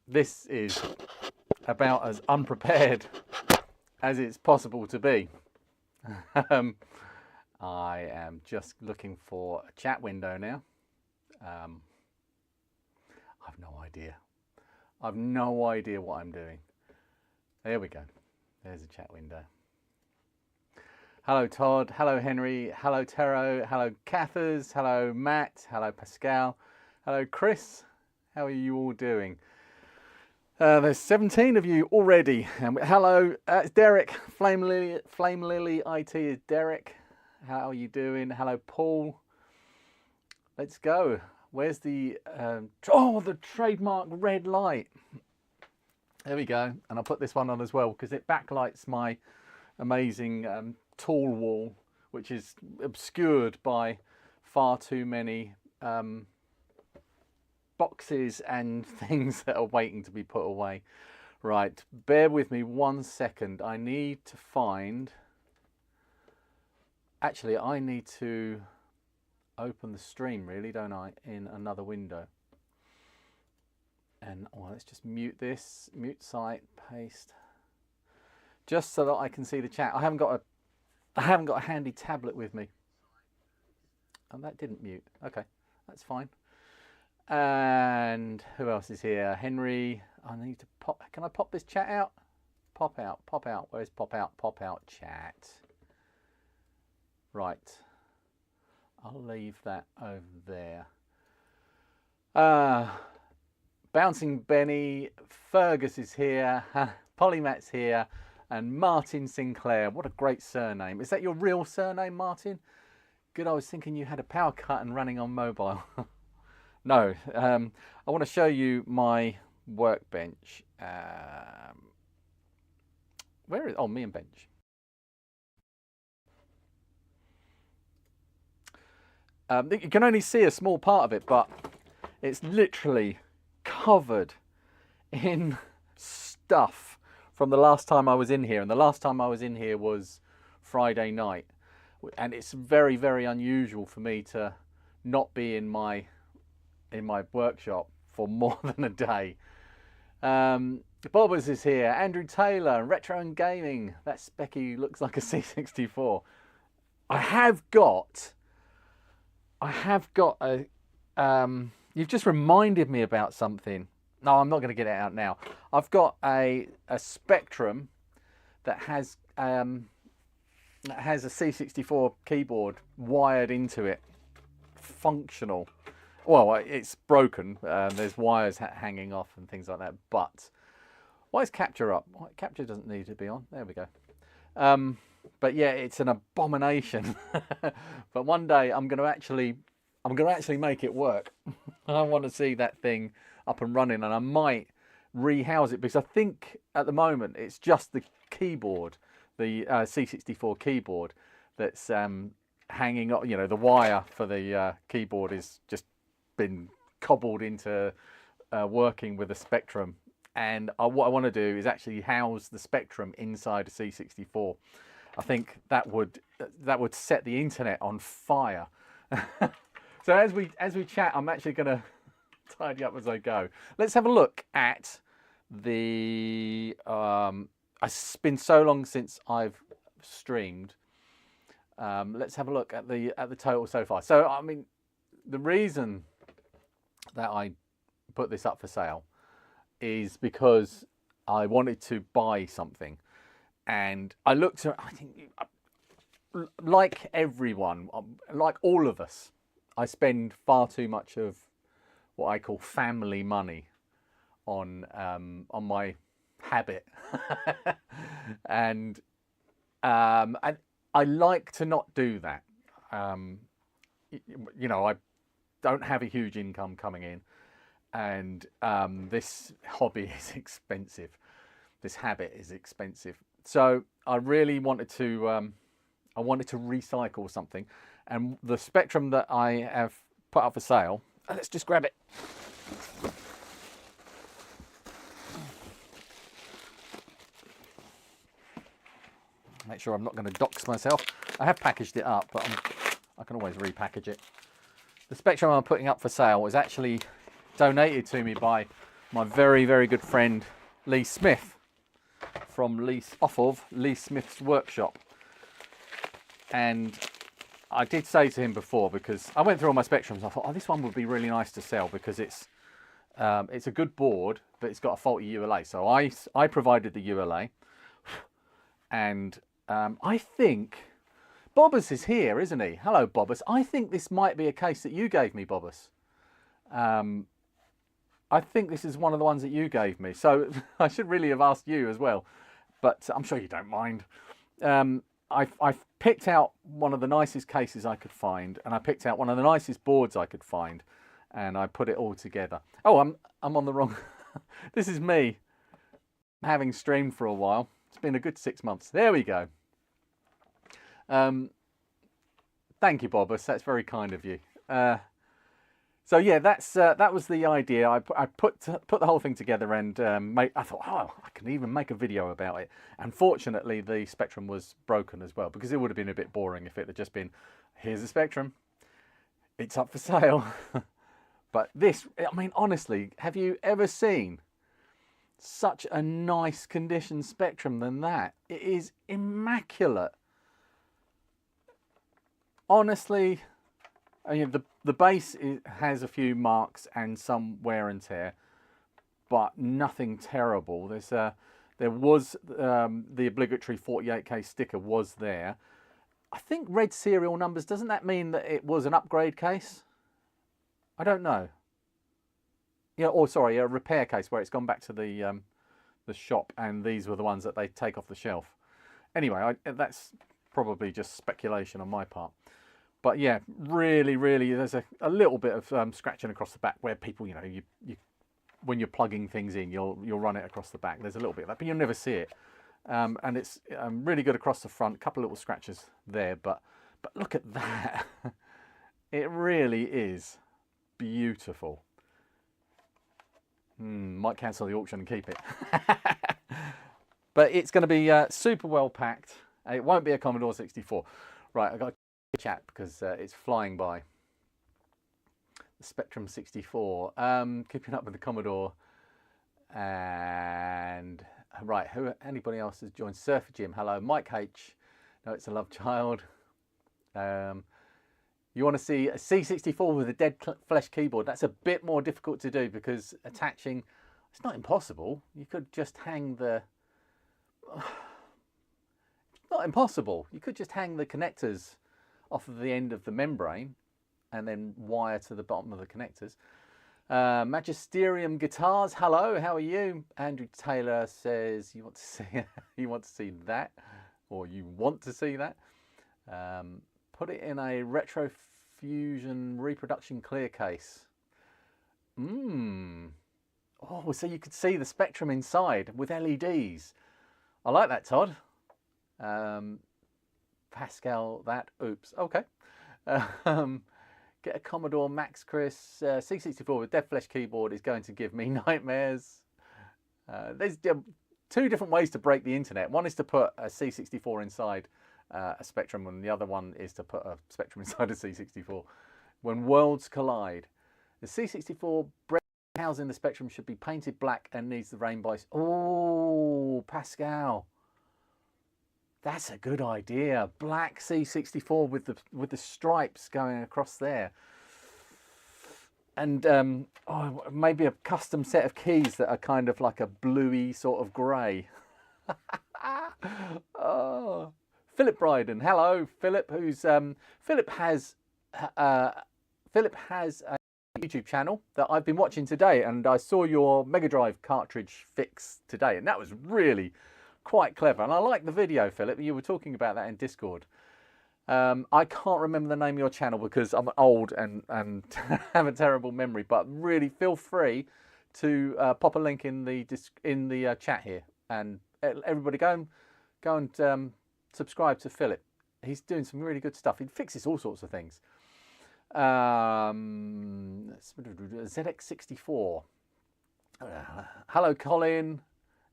This is about as unprepared as it's possible to be. I am just looking for a chat window now. I've no idea. I've no idea what I'm doing. There we go. There's a chat window. Hello Todd, hello Henry, hello Tero, hello Cathers, hello Matt, hello Pascal, hello Chris. How are you all doing? There's 17 of you already. Hello, it's Derek, Flame Lily IT is Derek. How are you doing? Hello Paul. Let's go. Where's the, the trademark red light. There we go. And I'll put this one on as well because it backlights my amazing tool wall, which is obscured by far too many boxes and things that are waiting to be put away. Right, bear with me 1 second. I need to find... Actually, I need to open the stream, really, don't I, in another window. And let's just mute this, mute site, paste, just so that I can see the chat. I haven't got a handy tablet with me. And that didn't mute. Okay, that's fine. And who else is here? Henry. I need to pop. Can I pop this chat out? Pop out, pop out. Where's pop out? Pop out chat. Right. I'll leave that over there. Bouncing Benny, Fergus is here, Polymat's here, and Martin Sinclair. What a great surname. Is that your real surname, Martin? Good, I was thinking you had a power cut and running on mobile. No, I want to show you my workbench. Where is, oh, me and bench. You can only see a small part of it, but it's literally covered in stuff from the last time I was in here. And the last time I was in here was Friday night. And it's very, very unusual for me to not be in my workshop for more than a day. Bobbers is here, Andrew Taylor, Retro and Gaming. That Speccy looks like a C64. I have got a, you've just reminded me about something. No, I'm not going to get it out now. I've got a Spectrum that has a C64 keyboard wired into it, functional. Well, it's broken. There's wires hanging off and things like that. But why is capture up? Capture doesn't need to be on. There we go. But yeah, it's an abomination. But one day I'm going to actually make it work. I want to see that thing up and running, and I might rehouse it because I think at the moment it's just the keyboard, the C64 keyboard, that's hanging up. You know, the wire for the keyboard is just been cobbled into working with a Spectrum, and what I want to do is actually house the Spectrum inside a C64. I think that would set the internet on fire. So as we chat, I'm actually going to tidy up as I go. Let's have a look at the. It's been so long since I've streamed. Let's have a look at the total so far. So I mean, the reason that I put this up for sale is because I wanted to buy something, and I looked at. I think, like everyone, like all of us, I spend far too much of what I call family money on my habit, and I like to not do that. You know, I don't have a huge income coming in, and this hobby is expensive. This habit is expensive. So I really wanted to. I wanted to recycle something, and the Spectrum that I have put up for sale. Let's just grab it. Make sure I'm not going to dox myself. I have packaged it up, but I can always repackage it. The Spectrum I'm putting up for sale was actually donated to me by my very, very good friend Lee Smith from Lee Smith's workshop. And I did say to him before, because I went through all my Spectrums, I thought, oh, this one would be really nice to sell because it's a good board, but it's got a faulty ULA. So I provided the ULA, and I think Bobbers is here, isn't he? Hello, Bobbers. I think this might be a case that you gave me, Bobbers. I think this is one of the ones that you gave me. So I should really have asked you as well, but I'm sure you don't mind. I've picked out one of the nicest cases I could find, and I picked out one of the nicest boards I could find, and I put it all together. Oh, I'm on the wrong. This is me having streamed for a while. It's been a good 6 months. There we go. Thank you, Bobbers. That's very kind of you. So yeah, that was the idea. I put the whole thing together, and I thought, oh, I can even make a video about it. Unfortunately, the Spectrum was broken as well, because it would have been a bit boring if it had just been, here's a Spectrum, it's up for sale. But this, I mean, honestly, have you ever seen such a nice condition Spectrum than that? It is immaculate. Honestly, I mean, the base has a few marks and some wear and tear, but nothing terrible. There was the obligatory 48K sticker was there. I think red serial numbers, doesn't that mean that it was an upgrade case? I don't know. Yeah, or sorry, a repair case where it's gone back to the shop, and these were the ones that they take off the shelf. Anyway, that's probably just speculation on my part. But yeah, really, there's a little bit of scratching across the back where people, you know, you when you're plugging things in, you'll run it across the back. There's a little bit of that, but you'll never see it. And it's really good across the front. A couple of little scratches there, but look at that. It really is beautiful. Might cancel the auction and keep it. But it's going to be super well packed. It won't be a Commodore 64. Right, I've got to chat because it's flying by. The Spectrum 64. Keeping up with the Commodore. And right, anybody else has joined? Surfer Jim, hello. Mike H. No, it's a love child. You want to see a C64 with a dead flesh keyboard? That's a bit more difficult to do because attaching, it's not impossible. You could just hang the, not impossible. You could just hang the connectors off of the end of the membrane and then wire to the bottom of the connectors. Magisterium Guitars, hello, how are you? Andrew Taylor says you want to see that, or you want to see that. Put it in a Retro Fusion reproduction clear case. Oh, so you could see the Spectrum inside with LEDs. I like that, Todd. Pascal, that. Oops. Okay. Get a Commodore Max Chris. C64 with dead flesh keyboard is going to give me nightmares. There's two different ways to break the internet. One is to put a C64 inside a Spectrum, and the other one is to put a Spectrum inside a C64. When worlds collide, the C64 housing in the Spectrum should be painted black and needs the rainbow. Oh, Pascal, that's a good idea. Black C64 with the stripes going across there, and oh, maybe a custom set of keys that are kind of like a bluey sort of grey. Oh. Philip Bryden, hello, Philip. Who's Philip has a YouTube channel that I've been watching today, and I saw your Mega Drive cartridge fix today, and that was really quite clever. And I like the video, Philip. You were talking about that in Discord. I can't remember the name of your channel because I'm old and have a terrible memory. But really, feel free to pop a link in the chat here, and everybody go and subscribe to Philip. He's doing some really good stuff. He fixes all sorts of things. ZX64. Hello, Colin.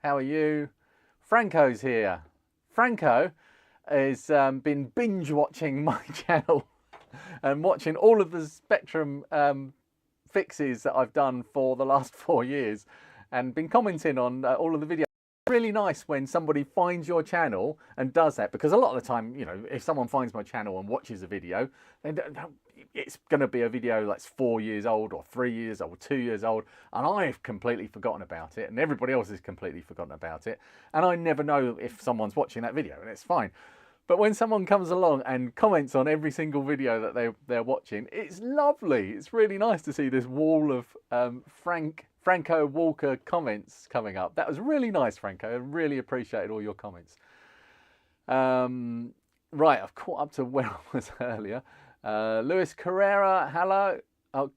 How are you? Franco's here. Franco has been binge watching my channel and watching all of the Spectrum fixes that I've done for the last 4 years and been commenting on all of the videos. It's really nice when somebody finds your channel and does that, because a lot of the time, you know, if someone finds my channel and watches a video, then it's going to be a video that's 4 years old or 3 years old, 2 years old, and I've completely forgotten about it, and everybody else has completely forgotten about it, and I never know if someone's watching that video, and it's fine. But when someone comes along and comments on every single video that they're watching, it's lovely. It's really nice to see this wall of Franco Walker comments coming up. That was really nice, Franco. I really appreciated all your comments. Right, I've caught up to where I was earlier. Luis Carrera, hello. Oh,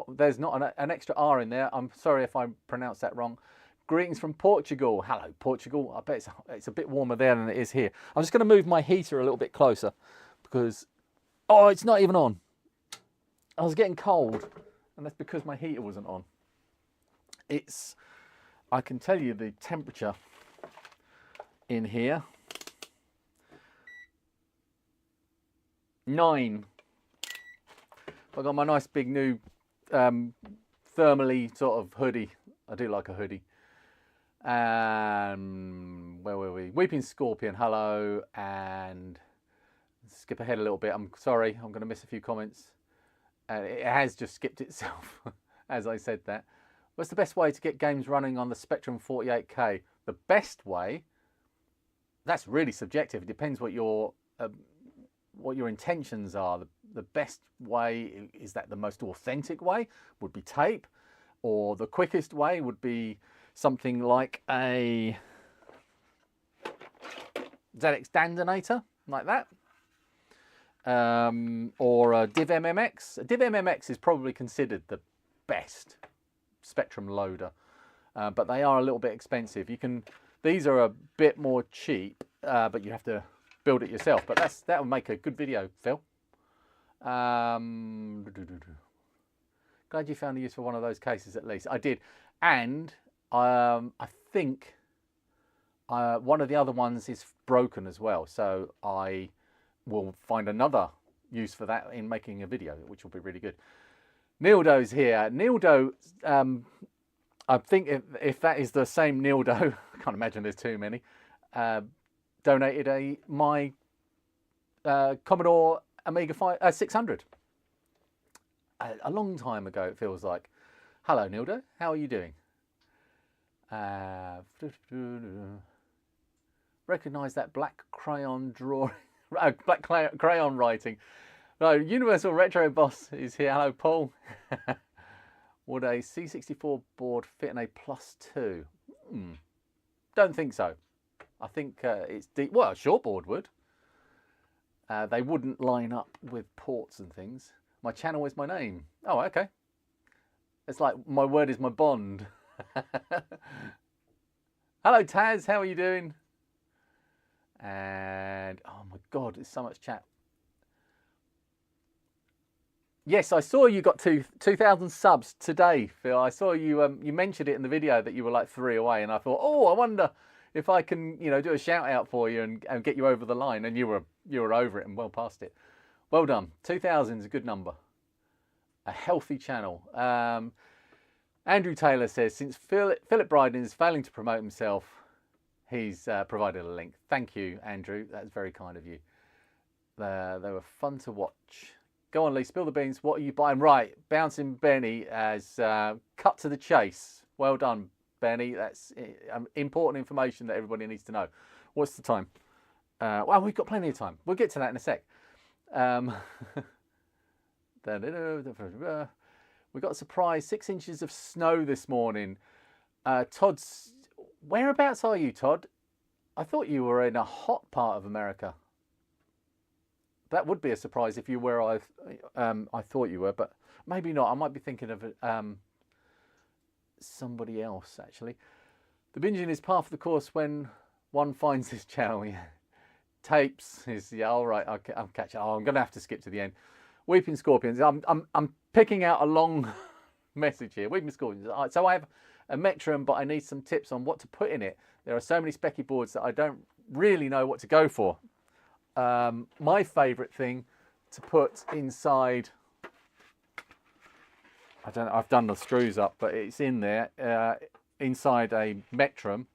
there's not an extra R in there. I'm sorry if I pronounced that wrong. Greetings from Portugal. Hello, Portugal. I bet it's a bit warmer there than it is here. I'm just going to move my heater a little bit closer because, oh, it's not even on. I was getting cold, and that's because my heater wasn't on. I can tell you the temperature in here. 9. I've got my nice big new thermally sort of hoodie. I do like a hoodie. Where were we? Weeping Scorpion, hello. And skip ahead a little bit. I'm sorry, I'm going to miss a few comments. It has just skipped itself as I said that. What's the best way to get games running on the Spectrum 48K? The best way? That's really subjective. It depends what your intentions are. The best way, is that the most authentic way? Would be tape. Or the quickest way would be something like a ZX Dandinator, like that. Or a Div MMX. A Div MMX is probably considered the best Spectrum loader, but they are a little bit expensive. These are a bit more cheap, but you have to build it yourself. But that would make a good video, Phil. Glad you found a use for one of those cases at least. I did, and I think one of the other ones is broken as well, so I will find another use for that in making a video, which will be really good. Nildo's here. Nildo, I think if that is the same Nildo, I can't imagine there's too many, donated my Commodore Amiga 600 a long time ago, it feels like. Hello, Nildo. How are you doing? Recognise that black crayon drawing, black crayon writing. No, Universal Retro Boss is here. Hello, Paul. Would a C64 board fit in a +2? Don't think so. I think it's deep. Well, a short board would. They wouldn't line up with ports and things. My channel is my name. Oh, okay. It's like my word is my bond. Hello, Taz. How are you doing? And oh my God, there's so much chat. Yes, I saw you got 2,000 subs today, Phil. I saw you you mentioned it in the video that you were like 3 away, and I thought, oh, I wonder if I can, you know, do a shout out for you and get you over the line. And you were over it and well past it. Well done. 2,000 is a good number. A healthy channel. Andrew Taylor says, since Philip Bryden is failing to promote himself, he's provided a link. Thank you, Andrew. That's very kind of you. They were fun to watch. Go on, Lee, spill the beans. What are you buying? Right, Bouncing Benny has cut to the chase. Well done, Benny. That's important information that everybody needs to know. What's the time? Well, we've got plenty of time. We'll get to that in a sec. We got a surprise, 6 inches of snow this morning. Todd's, whereabouts are you, Todd? I thought you were in a hot part of America. That would be a surprise if you were where I thought you were, but maybe not. I might be thinking of somebody else, actually. The binging is part of the course when one finds this channel. Yeah. Tapes is, yeah, all right, I'll catch it. Oh, I'm going to have to skip to the end. Weeping Scorpions. I'm picking out a long message here. Weeping Scorpions. So I have a Metrum, but I need some tips on what to put in it. There are so many Speccy boards that I don't really know what to go for. My favourite thing to put inside, I don't know, I've done the screws up, but it's in there inside a Metrum.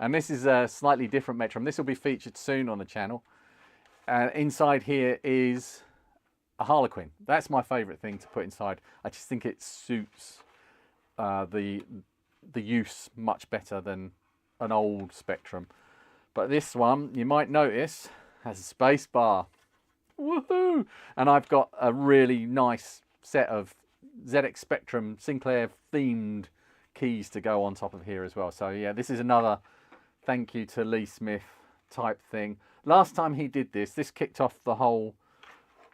And this is a slightly different Metrum. This will be featured soon on the channel. Inside here is a Harlequin. That's my favourite thing to put inside. I just think it suits the use much better than an old Spectrum. But this one, you might notice, has a space bar. Woohoo! And I've got a really nice set of ZX Spectrum Sinclair themed keys to go on top of here as well. So yeah, this is another thank you to Lee Smith type thing. Last time he did this kicked off the whole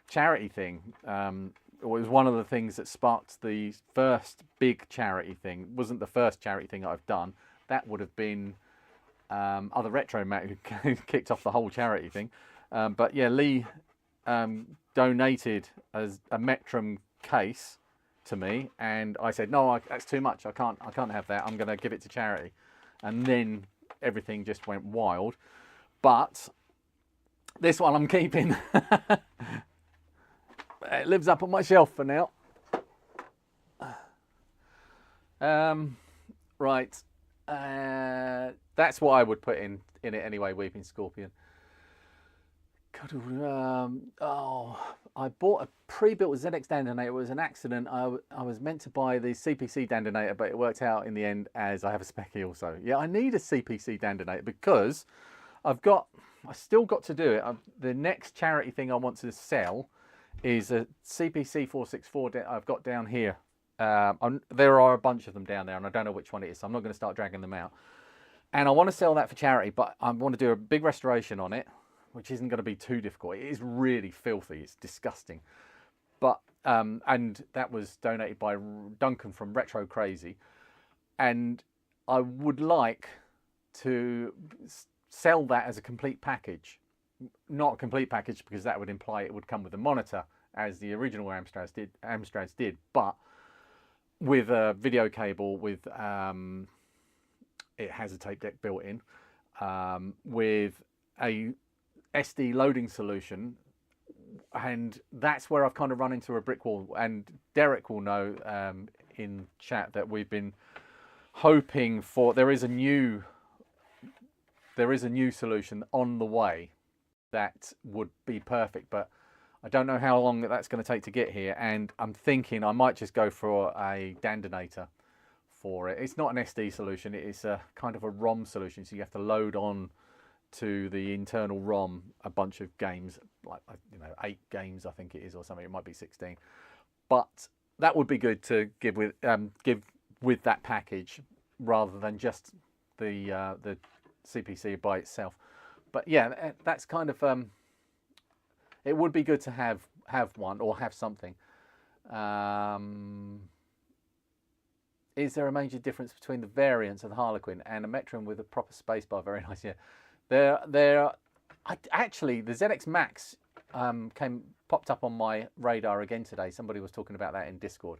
charity thing. It was one of the things that sparked the first big charity thing. It wasn't the first charity thing I've done. That would have been other Retro Matt who kicked off the whole charity thing. But yeah, Lee donated as a Metrum case to me, and I said no, that's too much. I can't have that. I'm going to give it to charity. And then everything just went wild. But this one I'm keeping. It lives up on my shelf for now. Right. That's what I would put in it anyway, Weeping Scorpion. I bought a pre-built ZX Dandinator. It was an accident. I was meant to buy the CPC Dandinator, but it worked out in the end as I have a Speccy also. Yeah, I need a CPC Dandinator because I still got to do it. The next charity thing I want to sell is a CPC 464 I've got down here. There are a bunch of them down there, and I don't know which one it is, so I'm not going to start dragging them out. And I want to sell that for charity, but I want to do a big restoration on it, which isn't going to be too difficult. It is really filthy. It's disgusting. But and that was donated by Duncan from Retro Crazy. And I would like to sell that as a complete package. Not a complete package because that would imply it would come with a monitor, as the original Amstrads did, but with a video cable, with it has a tape deck built in, with a SD loading solution, and that's where I've kind of run into a brick wall. And Derek will know in chat that we've been hoping for. There is a new solution on the way that would be perfect, but I don't know how long that's going to take to get here. And I'm thinking I might just go for a Dandinator for it. It's not an SD solution. It is a kind of a ROM solution, so you have to load on to the internal ROM a bunch of games, like 8 games I think it is, or something. It might be 16, but that would be good to give with that package rather than just the CPC by itself. But yeah, that's kind of it would be good to have one or have something. Is there a major difference between the variants of the Harlequin and a Metrum with a proper spacebar? Very nice, yeah. Actually, the ZX Max popped up on my radar again today. Somebody was talking about that in Discord.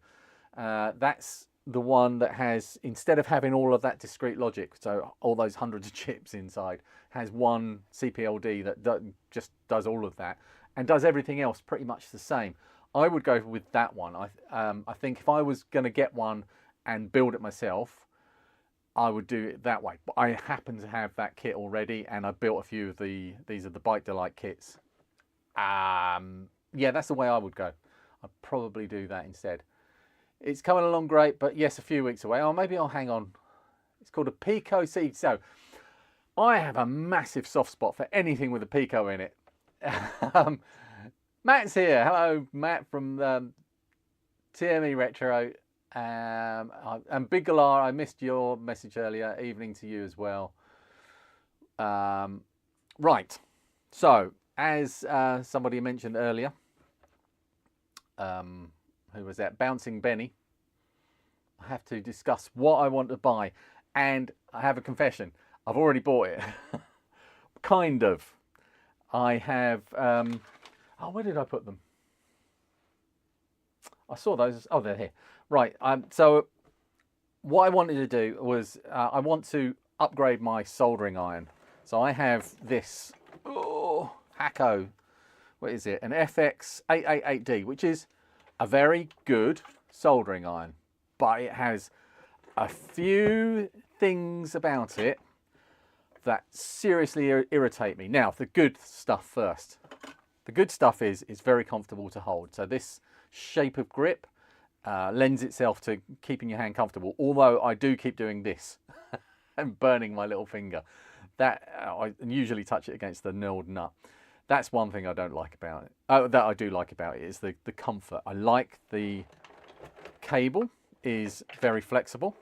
That's the one that has, instead of having all of that discrete logic, so all those hundreds of chips inside, has one CPLD that just does all of that and does everything else pretty much the same. I would go with that one. I think if I was going to get one and build it myself, I would do it that way. But I happen to have that kit already, and I built a few of these are the Bike Delight kits. Yeah, that's the way I would go. I'd probably do that instead. It's coming along great, but yes, a few weeks away. Oh, maybe I'll hang on. It's called a Pico C. So I have a massive soft spot for anything with a Pico in it. Matt's here. Hello, Matt from TME Retro. And Big Galar, I missed your message earlier. Evening to you as well. Right. So, as somebody mentioned earlier, who was that? Bouncing Benny. I have to discuss what I want to buy. And I have a confession. I've already bought it. Kind of. I have... oh, where did I put them? I saw those. Oh, they're here. Right. So what I wanted to do was I want to upgrade my soldering iron. So I have this Hacko. What is it? An FX888D, which is a very good soldering iron. but it has a few things about it that seriously irritate me. Now, the good stuff first. The good stuff is it's very comfortable to hold. So this shape of grip lends itself to keeping your hand comfortable, although I do keep doing this and burning my little finger. That I usually touch it against the knurled nut. That's one thing I don't like about it. That I do like about it is the comfort. I like the cable is very flexible.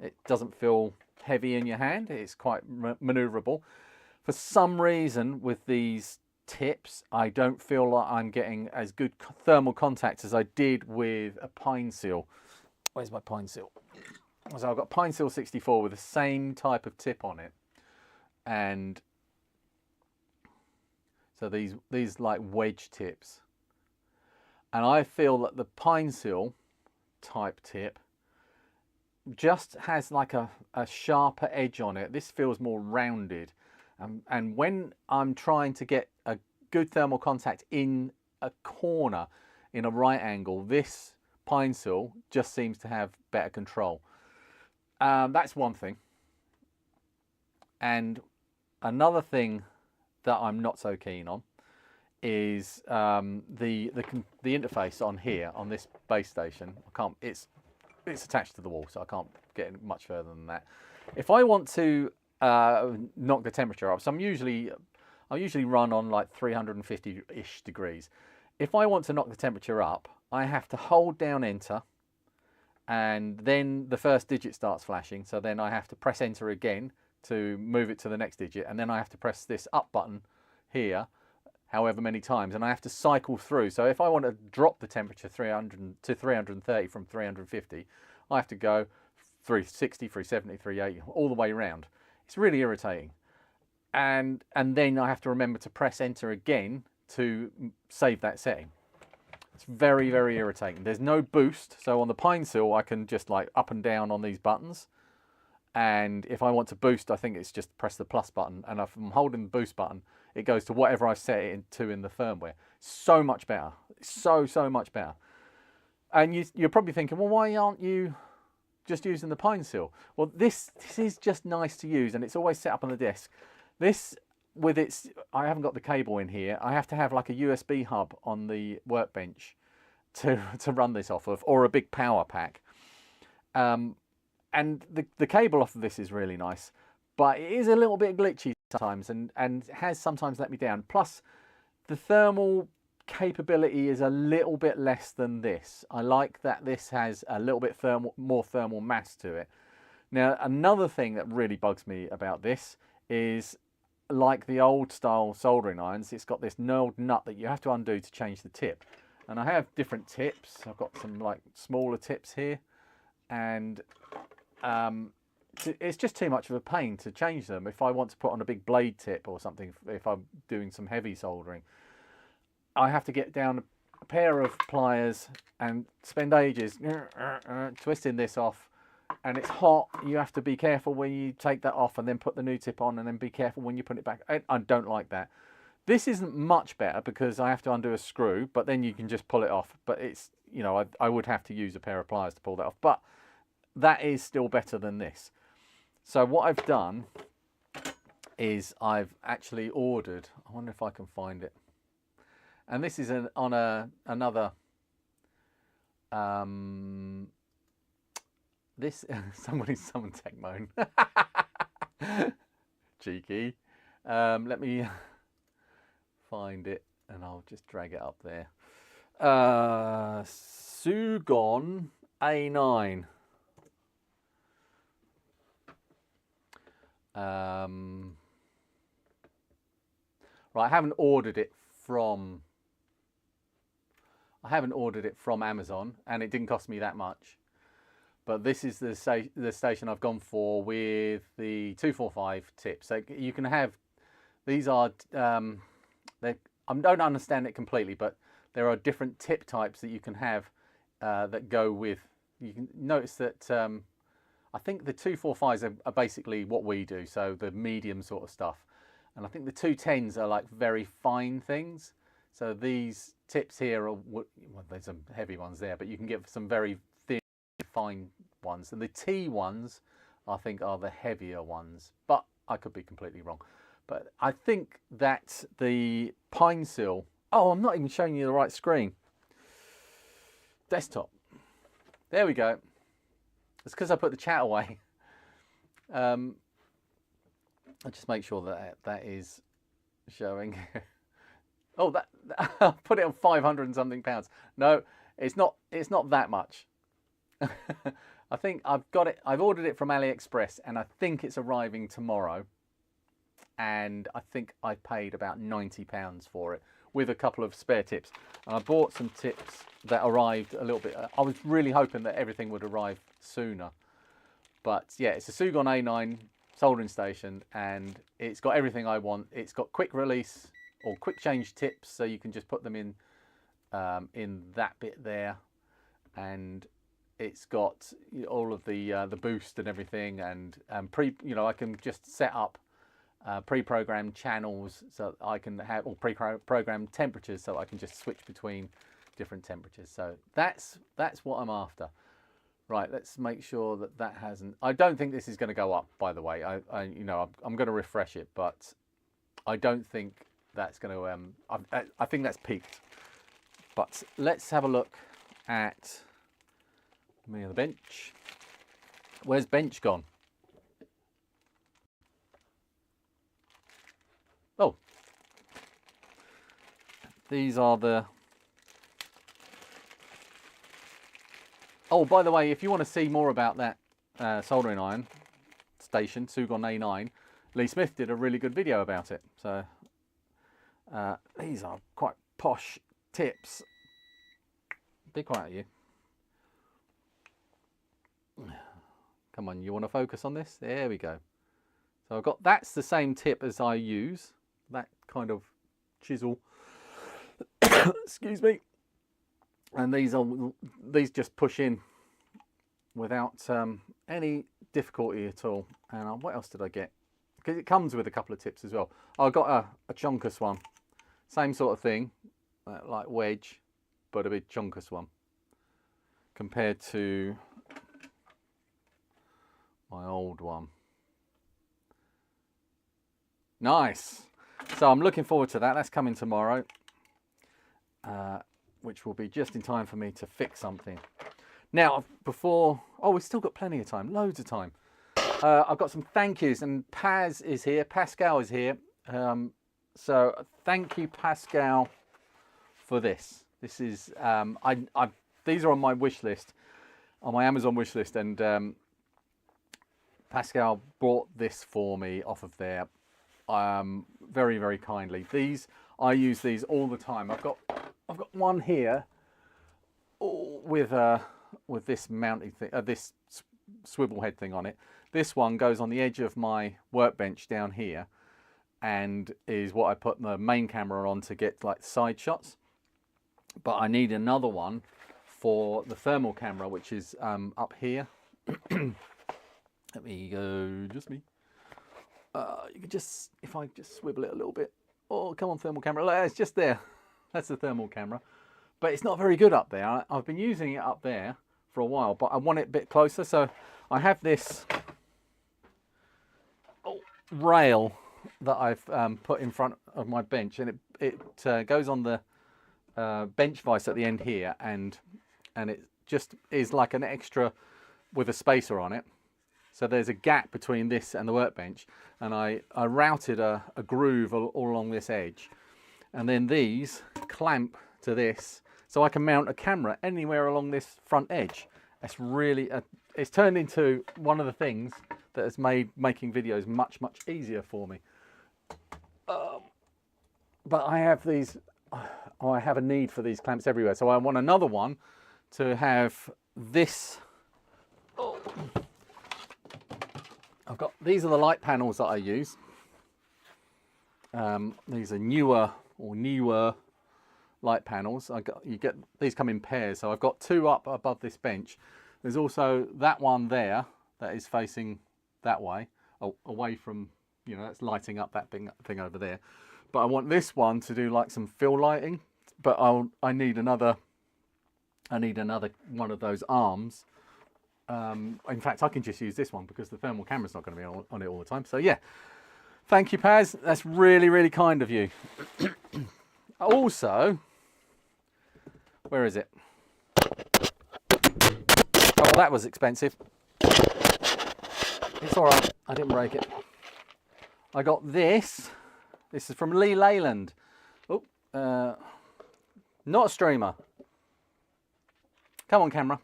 It doesn't feel heavy in your hand. It's quite maneuverable. For some reason with these tips, I don't feel like I'm getting as good thermal contact as I did with a pine seal. Where's my pine seal? So I've got pine seal 64 with the same type of tip on it, and so these like wedge tips, and I feel that the pine seal type tip just has like a sharper edge on it. This feels more rounded, and when I'm trying to get a good thermal contact in a corner in a right angle, this pine seal just seems to have better control. That's one thing. And another thing that I'm not so keen on is the interface on here on this base station. It's attached to the wall, so I can't get much further than that. If I want to knock the temperature up, so I usually run on like 350-ish degrees. If I want to knock the temperature up, I have to hold down enter, and then the first digit starts flashing. So then I have to press enter again to move it to the next digit, and then I have to press this up button here however many times, and I have to cycle through. So if I want to drop the temperature 300 to 330 from 350, I have to go 360, 370, 380 all the way around. It's really irritating. And then I have to remember to press enter again to save that setting. It's very, very irritating. There's no boost, so on the pine seal I can just like up and down on these buttons, and if I want to boost, I think it's just press the plus button, and if I'm holding the boost button, it goes to whatever I set it to in the firmware. So much better. So much better. And you're probably thinking, well, why aren't you just using the pine seal? Well, this is just nice to use, and it's always set up on the disc. This, with its, I haven't got the cable in here. I have to have like a USB hub on the Workbench to run this off of, or a big power pack. And the cable off of this is really nice, but it is a little bit glitchy sometimes, and has sometimes let me down. Plus, the thermal capability is a little bit less than this. I like that this has a little bit more thermal mass to it. Now, another thing that really bugs me about this is, like the old style soldering irons, it's got this knurled nut that you have to undo to change the tip. And I have different tips. I've got some like smaller tips here, and it's just too much of a pain to change them. If I want to put on a big blade tip or something, if I'm doing some heavy soldering, I have to get down a pair of pliers and spend ages twisting this off. And it's hot. You have to be careful when you take that off and then put the new tip on, and then be careful when you put it back. I don't like that. This isn't much better because I have to undo a screw, but then you can just pull it off. But it's, you know, I would have to use a pair of pliers to pull that off. But that is still better than this. So what I've done is I've actually ordered, I wonder if I can find it. And this is on another... someone tech moan. Cheeky. Let me find it and I'll just drag it up there. Sugon A9. Right, I haven't ordered it from Amazon, and it didn't cost me that much. But this is the station I've gone for with the 245 tips. So you can have, these are, I don't understand it completely, but there are different tip types that you can have that go with. You can notice that I think the 245s are basically what we do, so the medium sort of stuff. And I think the 210s are like very fine things. So these tips here are, well, there's some heavy ones there, but you can get some very fine ones, and the T ones I think are the heavier ones, but I could be completely wrong. But I think that the pine seal, oh, I'm not even showing you the right screen. Desktop. There we go. It's because I put the chat away. I'll just make sure that that is showing. Oh, that I put it on 500 and something pounds. No, it's not that much. I think I've got it. I've ordered it from AliExpress, and I think it's arriving tomorrow. And I think I paid about £90 for it with a couple of spare tips. And I bought some tips that arrived a little bit. I was really hoping that everything would arrive sooner. But yeah, it's a Sugon A9 soldering station, and it's got everything I want. It's got quick release or quick change tips, so you can just put them in that bit there. And it's got all of the boost and everything, and I can just set up pre-programmed channels, so I can have, or pre-programmed temperatures, so I can just switch between different temperatures. So that's what I'm after. Right, let's make sure that that hasn't. I don't think this is going to go up, by the way. I'm going to refresh it, but I don't think that's going to. I think that's peaked. But let's have a look at the bench. Where's bench gone? Oh, these are the. Oh, by the way, if you want to see more about that soldering iron station, Sugon A9, Lee Smith did a really good video about it. So these are quite posh tips. Be quiet, you. Come on, you want to focus on this? There we go. So I've got, that's the same tip as I use, that kind of chisel. Excuse me. And these just push in without any difficulty at all. And what else did I get? Because it comes with a couple of tips as well. I got a chunkus one, same sort of thing, like wedge, but a bit chunkus one compared to my old one. Nice. So I'm looking forward to that. That's coming tomorrow. Which will be just in time for me to fix something. Now, before... Oh, we've still got plenty of time. Loads of time. I've got some thank yous, and Paz is here. Pascal is here. So thank you, Pascal, for this. This is... these are on my wish list, on my Amazon wish list, and Pascal bought this for me off of there very, very kindly. I use these all the time. I've got one here with this mounting thing, this swivel head thing on it. This one goes on the edge of my workbench down here, and is what I put the main camera on to get like side shots. But I need another one for the thermal camera, which is up here. Let me go, just me. You can just, if I just swivel it a little bit. Oh, come on, thermal camera. It's just there. That's the thermal camera. But it's not very good up there. I've been using it up there for a while, but I want it a bit closer. So I have this rail that I've put in front of my bench, and it goes on the bench vise at the end here, and it just is like an extra with a spacer on it. So there's a gap between this and the workbench, and I routed a groove all along this edge, and then these clamp to this, so I can mount a camera anywhere along this front edge. It's really it's turned into one of the things that has made making videos much, much easier for me. But I have these. I have a need for these clamps everywhere, so I want another one to have this. These are the light panels that I use. These are newer light panels. These come in pairs, so I've got two up above this bench. There's also that one there that is facing that way, away from, that's lighting up that thing over there. But I want this one to do like some fill lighting. But I need another one of those arms In fact, I can just use this one because the thermal camera's not going to be on it all the time. So yeah, thank you, Paz. That's really, really kind of you. Also, where is it? Oh, that was expensive. It's all right. I didn't break it. I got this. This is from Lee Leyland. Oh, not a streamer. Come on, camera.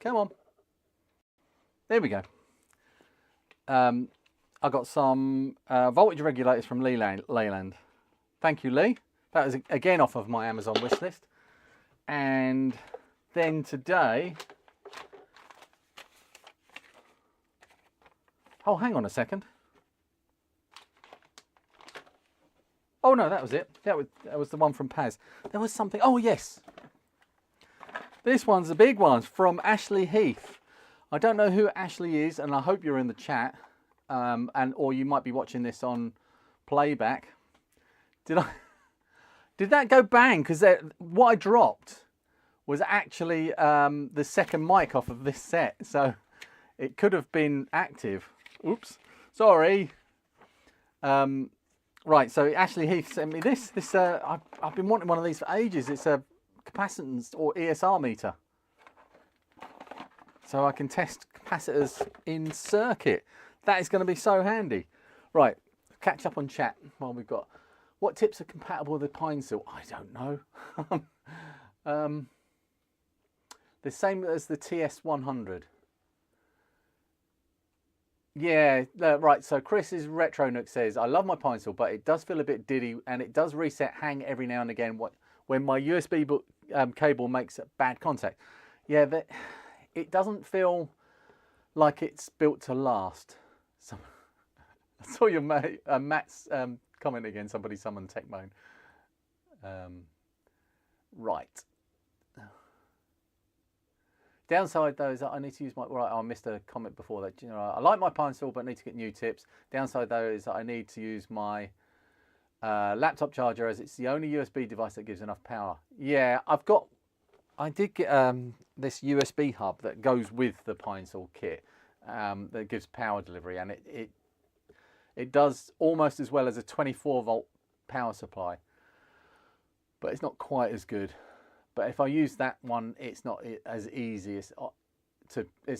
Come on. There we go. I got some voltage regulators from Lee Leyland. Thank you, Lee. That was again off of my Amazon wish list. And then today, oh, hang on a second. Oh no, that was it. That was the one from Paz. There was something. Oh yes, this one's a big one from Ashley Heath. I don't know who Ashley is, and I hope you're in the chat, or you might be watching this on playback. Did that go bang? Because what I dropped was actually the second mic off of this set, so it could have been active. Oops, sorry. Right, so Ashley Heath sent me this. I've been wanting one of these for ages. It's a capacitance or ESR meter, so I can test capacitors in circuit. That is going to be so handy. Right, catch up on chat while we've got. What tips are compatible with the pine seal? I don't know. The same as the TS100. Yeah, right. So Chris's Retro Nook says, I love my pine seal, but it does feel a bit diddy and it does reset hang every now and again when my USB cable makes bad contact. Yeah, it doesn't feel like it's built to last. So, I saw your Matt's comment again. Somebody summoned TechMoan. Right. Downside though is that I need to use my, right, I missed a comment before that. You know, I like my pine saw but need to get new tips. Downside though is that I need to use my laptop charger as it's the only USB device that gives enough power. Yeah, I did get this USB hub that goes with the pine saw kit that gives power delivery, and it does almost as well as a 24-volt power supply, but it's not quite as good. But if I use that one, it's not as easy it's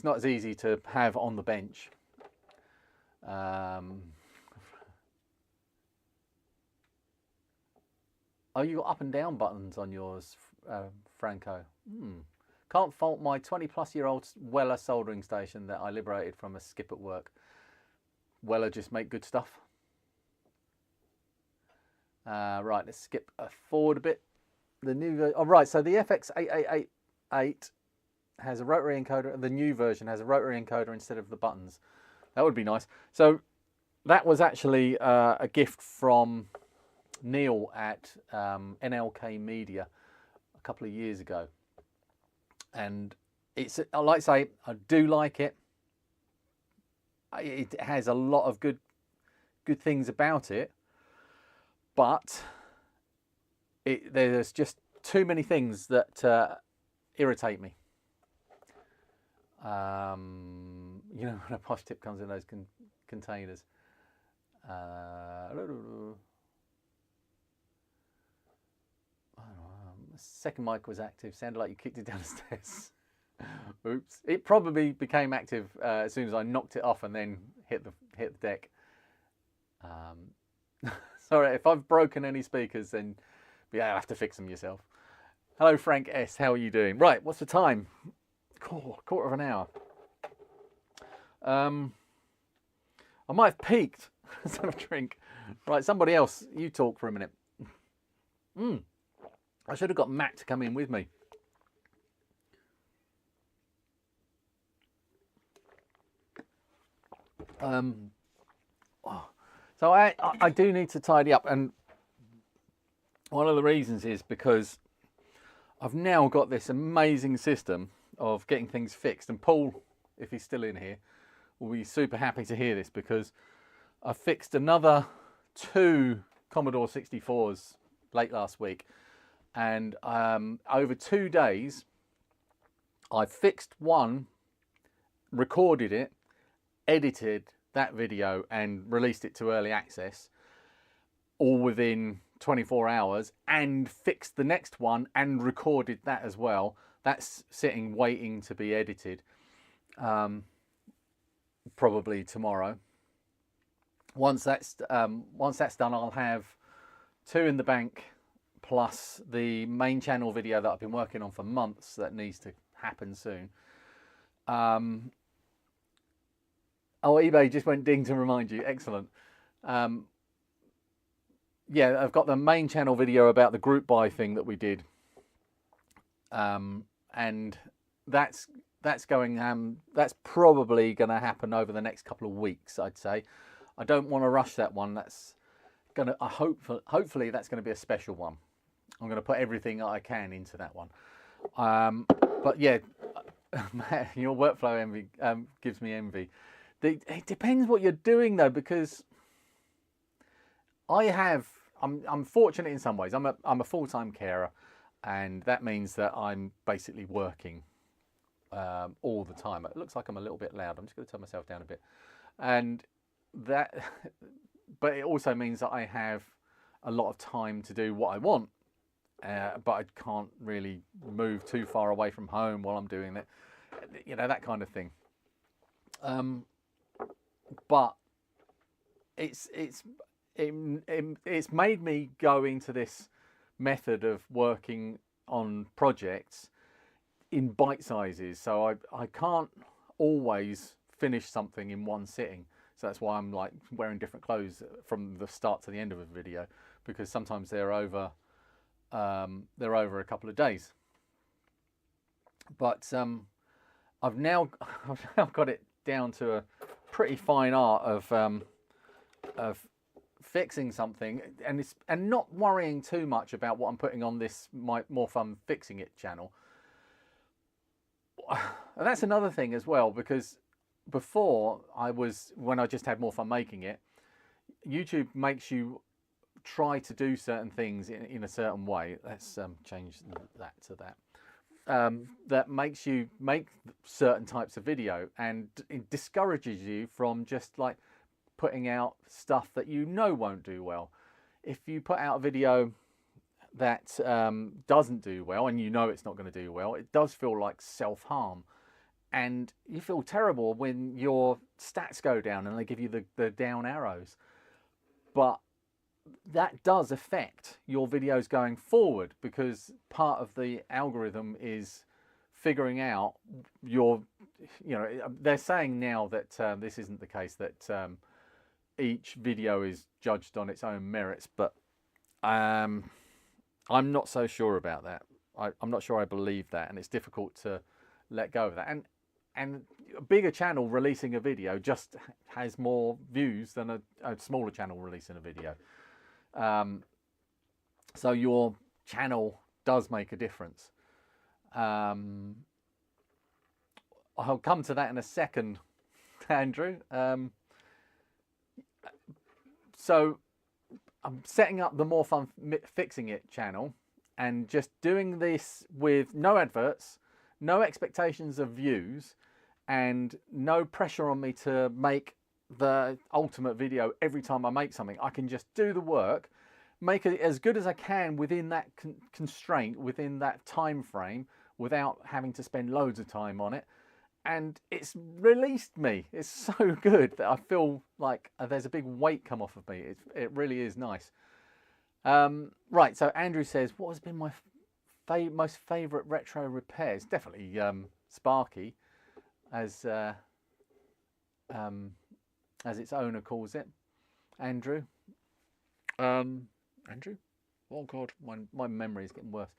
not as easy to have on the bench. Oh, you got up and down buttons on yours, Franco. Can't fault my 20-plus-year-old Weller soldering station that I liberated from a skip at work. Weller just make good stuff. Right, let's skip forward a bit. The new right, so the FX8888 has a rotary encoder. The new version has a rotary encoder instead of the buttons. That would be nice. So that was actually a gift from Neil at NLK Media a couple of years ago, and it's, like I say, I do like it. It has a lot of good things about it, but there's just too many things that irritate me. You know, when a posh tip comes in those containers. Second mic was active. Sounded like you kicked it down the stairs. Oops. It probably became active as soon as I knocked it off and then hit the deck. Sorry if I've broken any speakers, then yeah, I'll have to fix them yourself. Hello, Frank S. How are you doing? Right, what's the time? Quarter of an hour. I might have peaked. Let's have a drink. Right, somebody else, you talk for a minute. I should have got Matt to come in with me. So I do need to tidy up, and one of the reasons is because I've now got this amazing system of getting things fixed, and Paul, if he's still in here, will be super happy to hear this, because I fixed another 2 Commodore 64s late last week, and over 2 days I fixed one recorded it, edited that video and released it to early access all within 24 hours, and fixed the next one and recorded that as well. That's sitting waiting to be edited, probably tomorrow. Once that's done, I'll have 2 in the bank, plus the main channel video that I've been working on for months that needs to happen soon. Oh, eBay just went ding to remind you. Excellent. Yeah, I've got the main channel video about the group buy thing that we did, and that's going. That's probably going to happen over the next couple of weeks, I'd say. I don't want to rush that one. That's gonna. Hopefully that's going to be a special one. I'm going to put everything I can into that one. But yeah, your workflow envy gives me envy. It depends what you're doing though, because I'm fortunate in some ways. I'm a full-time carer, and that means that I'm basically working all the time. It looks like I'm a little bit loud. I'm just going to turn myself down a bit, and that. But it also means that I have a lot of time to do what I want, but I can't really move too far away from home while I'm doing it. You know, that kind of thing. But it's made me go into this method of working on projects in bite sizes. So I can't always finish something in one sitting. So that's why I'm like wearing different clothes from the start to the end of a video, because sometimes they're over a couple of days. But I've now got it down to a pretty fine art of fixing something, and not worrying too much about what I'm putting on this More Fun Fixing It channel. And that's another thing as well, because before when I just had More Fun Making It, YouTube makes you try to do certain things in a certain way. Let's change that to that. That makes you make certain types of video, and it discourages you from just like putting out stuff that you know won't do well. If you put out a video that doesn't do well, and you know it's not going to do well, it does feel like self-harm, and you feel terrible when your stats go down and they give you the down arrows. But that does affect your videos going forward, because part of the algorithm is figuring out they're saying now that this isn't the case, that each video is judged on its own merits, but I'm not so sure about that. I'm not sure I believe that, and it's difficult to let go of that. And a bigger channel releasing a video just has more views than a smaller channel releasing a video. So your channel does make a difference. I'll come to that in a second, Andrew. So I'm setting up the More Fun Fixing It channel, and just doing this with no adverts, no expectations of views, and no pressure on me to make the ultimate video every time I make something. I can just do the work, make it as good as I can within that constraint, within that time frame, without having to spend loads of time on it. And it's released me. It's so good that I feel like there's a big weight come off of me. It really is nice. Right, so Andrew says, what has been my most favourite retro repairs? Definitely Sparky, as its owner calls it. Andrew? Andrew? Oh God, my memory is getting worse.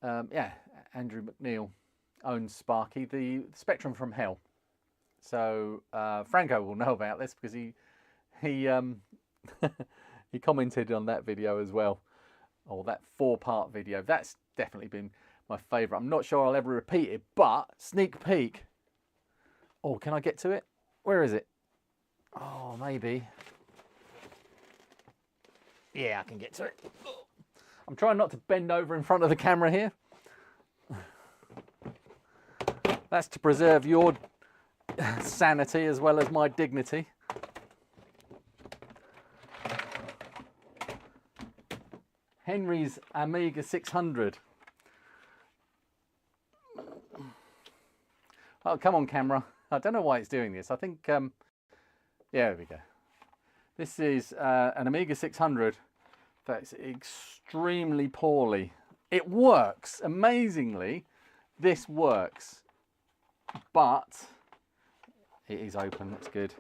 Yeah, Andrew McNeil owns Sparky, the Spectrum from Hell. So Franco will know about this, because he he commented on that video as well, or that 4-part video. That's definitely been my favourite. I'm not sure I'll ever repeat it, but sneak peek. Oh, can I get to it? Where is it? Oh, maybe. Yeah, I can get to it. I'm trying not to bend over in front of the camera here. That's to preserve your sanity as well as my dignity. Henry's Amiga 600. Oh, come on, camera. I don't know why it's doing this. I think, yeah, there we go. This is an Amiga 600 that's extremely poorly. It works amazingly. This works, but it is open. That's good.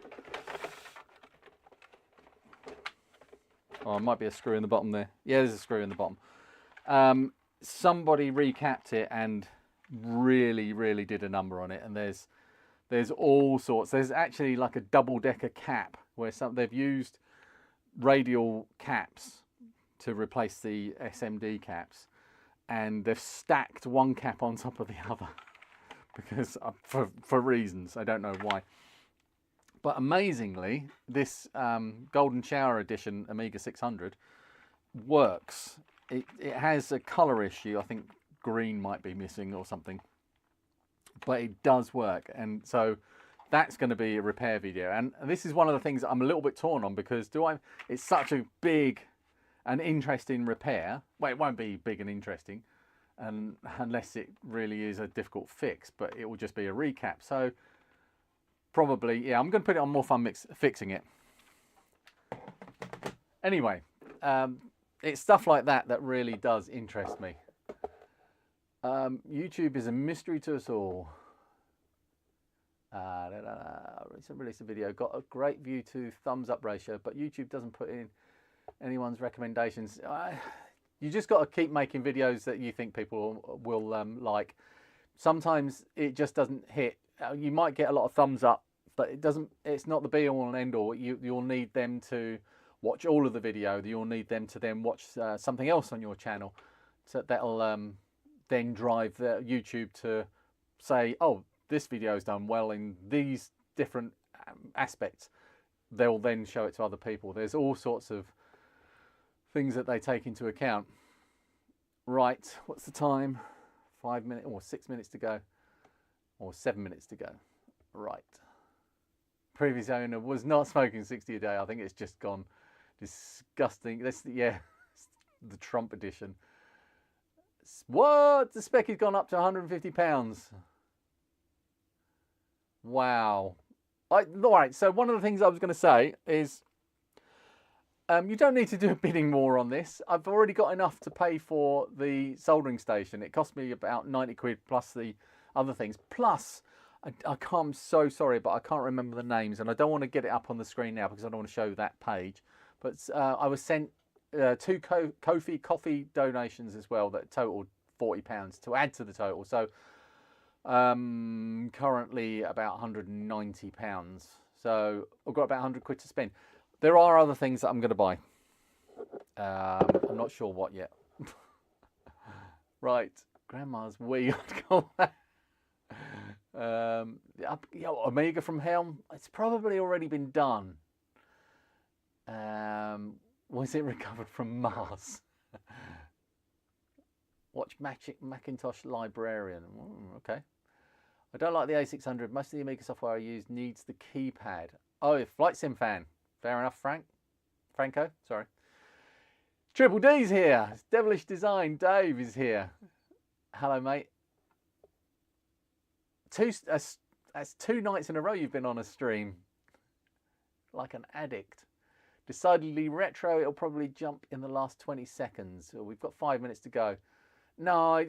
Oh, it might be a screw in the bottom there. Yeah, there's a screw in the bottom. Somebody recapped it and really did a number on it, and there's all sorts. There's actually like a double-decker cap where they've used radial caps to replace the SMD caps, and they've stacked one cap on top of the other because for reasons I don't know why. But amazingly, this Golden Shower Edition Amiga 600 works. It has a colour issue. I think green might be missing or something. But it does work. And so that's going to be a repair video. And this is one of the things I'm a little bit torn on, because it's such a big and interesting repair. Well, it won't be big and interesting unless it really is a difficult fix. But it will just be a recap. So probably, yeah, I'm going to put it on More Fun Fixing It. Anyway, it's stuff like that that really does interest me. YouTube is a mystery to us all. Recent release a video, got a great view to thumbs up ratio, but YouTube doesn't put in anyone's recommendations. You just got to keep making videos that you think people will like. Sometimes it just doesn't hit. You might get a lot of thumbs up, but it's not the be all and end all. You'll need them to watch all of the video. You'll need them to then watch something else on your channel. So that'll then drive the YouTube to say, oh, this video's done well in these different aspects. They'll then show it to other people. There's all sorts of things that they take into account. Right, what's the time? 5 minutes or 6 minutes to go, or 7 minutes to go. Right. Previous owner was not smoking 60 a day. I think it's just gone disgusting. Yeah, the Trump edition. What? The Speccy's gone up to £150. Wow. All right, so one of the things I was going to say is you don't need to do a bidding war on this. I've already got enough to pay for the soldering station. It cost me about 90 quid plus the other things. Plus, I'm so sorry, but I can't remember the names, and I don't want to get it up on the screen now because I don't want to show that page. But I was sent 2 Ko-fi coffee donations as well that totaled £40 to add to the total. So currently about £190. So I've got about 100 quid to spend. There are other things that I'm going to buy. I'm not sure what yet. Right, Grandma's Wii. Amiga from Helm. It's probably already been done. Was it recovered from Mars? Watch Macintosh Librarian. Okay. I don't like the A600. Most of the Amiga software I use needs the keypad. Oh, Flight Sim fan. Fair enough, Franco, sorry. Triple D's here. It's Devilish Design. Dave is here. Hello, mate. That's 2 nights in a row you've been on a stream. Like an addict. Decidedly retro. It'll probably jump in the last 20 seconds. We've got 5 minutes to go. No,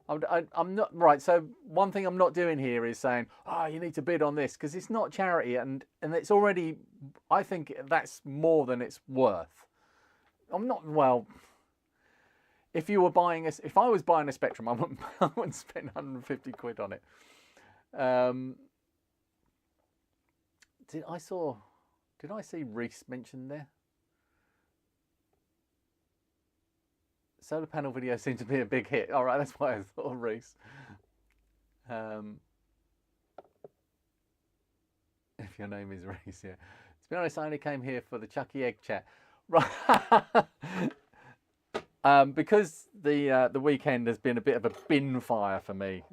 I'm not right. So one thing I'm not doing here is saying, oh, you need to bid on this, because it's not charity, and it's already, I think that's more than it's worth. I'm not, well, if you were buying if I was buying a Spectrum, I wouldn't spend 150 quid on it. Did I see Reese mentioned there? Solar panel video seemed to be a big hit. All right, that's why I thought of Reese. If your name is Reese, yeah. To be honest, I only came here for the Chucky Egg chat. Right. Because the weekend has been a bit of a bin fire for me,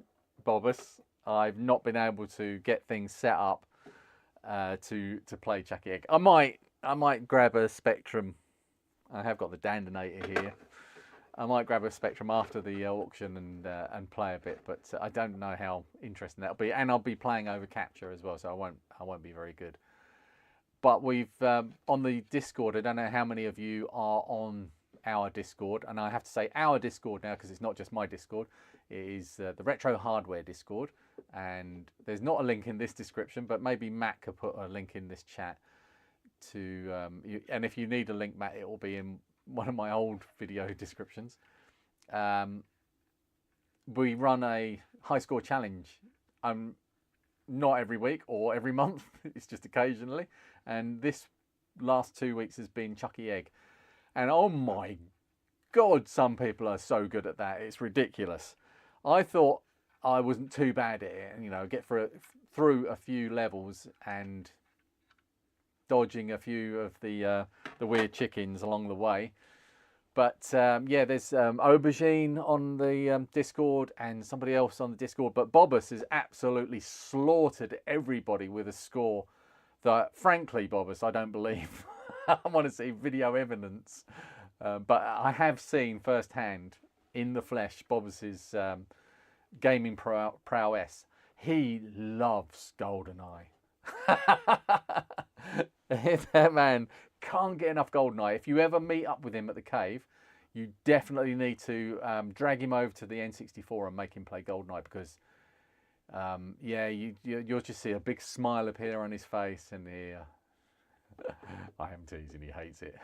Bobbus. I've not been able to get things set up to play Chucky Egg. I might grab a Spectrum. I have got the Dandinator here. I might grab a Spectrum after the auction and play a bit, but I don't know how interesting that'll be. And I'll be playing over capture as well, so I won't be very good. But we've on the Discord. I don't know how many of you are on our Discord, and I have to say our Discord now because it's not just my Discord. It is the Retro Hardware Discord, and there's not a link in this description, but maybe Matt could put a link in this chat to. And if you need a link, Matt, it will be in one of my old video descriptions. We run a high score challenge. Not every week or every month. It's just occasionally. And this last 2 weeks has been Chucky Egg. And oh my God, some people are so good at that. It's ridiculous. I thought I wasn't too bad at it. You know, get through a few levels and dodging a few of the weird chickens along the way. But yeah, there's Aubergine on the Discord and somebody else on the Discord. But Bobbus has absolutely slaughtered everybody with a score that, frankly, Bobbus, I don't believe. I want to see video evidence. But I have seen firsthand, in the flesh, Bobbus's gaming prowess. He loves GoldenEye. That man can't get enough GoldenEye. If you ever meet up with him at the cave, you definitely need to drag him over to the N64 and make him play GoldenEye, because yeah, you'll just see a big smile appear on his face, and I am teasing, he hates it.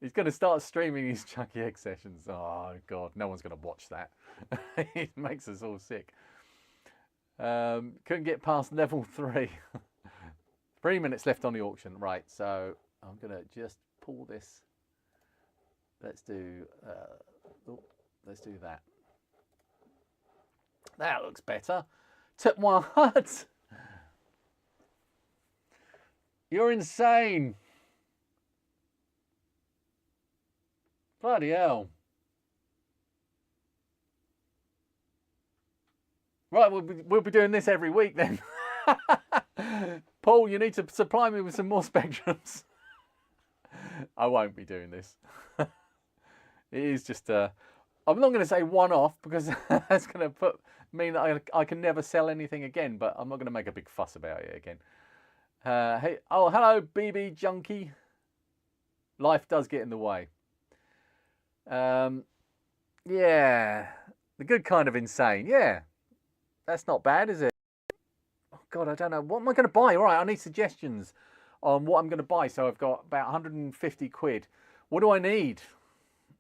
He's going to start streaming his Chucky Egg sessions. Oh God, no one's going to watch that. It makes us all sick. Couldn't get past level 3. 3 minutes left on the auction. Right, so I'm going to just pull this. Let's do that. That looks better. What? You're insane. Bloody hell. Right, we'll be doing this every week then. Paul, you need to supply me with some more Spectrums. I won't be doing this. It is just I'm not going to say one-off, because that's going to mean that I can never sell anything again, but I'm not going to make a big fuss about it again. Hey, oh, hello, BB Junkie. Life does get in the way. Yeah, the good kind of insane. Yeah, that's not bad, is it? Oh God, I don't know. What am I going to buy? All right, I need suggestions on what I'm going to buy. So I've got about 150 quid. What do I need?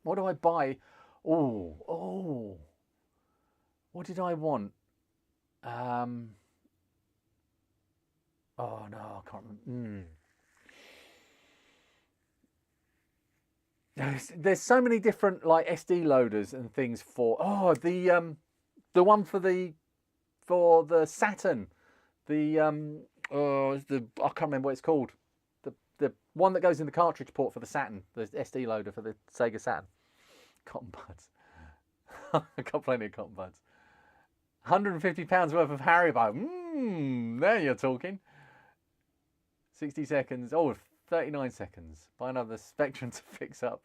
What do I buy? Oh, what did I want? Oh no, I can't remember. There's so many different like SD loaders and things for. Oh, the one for the Saturn. The I can't remember what it's called. The one that goes in the cartridge port for the Saturn. The SD loader for the Sega Saturn. Cotton buds. I got plenty of cotton buds. £150 worth of Haribo. There you're talking. 60 seconds. Oh, 39 seconds. Buy another Spectrum to fix up.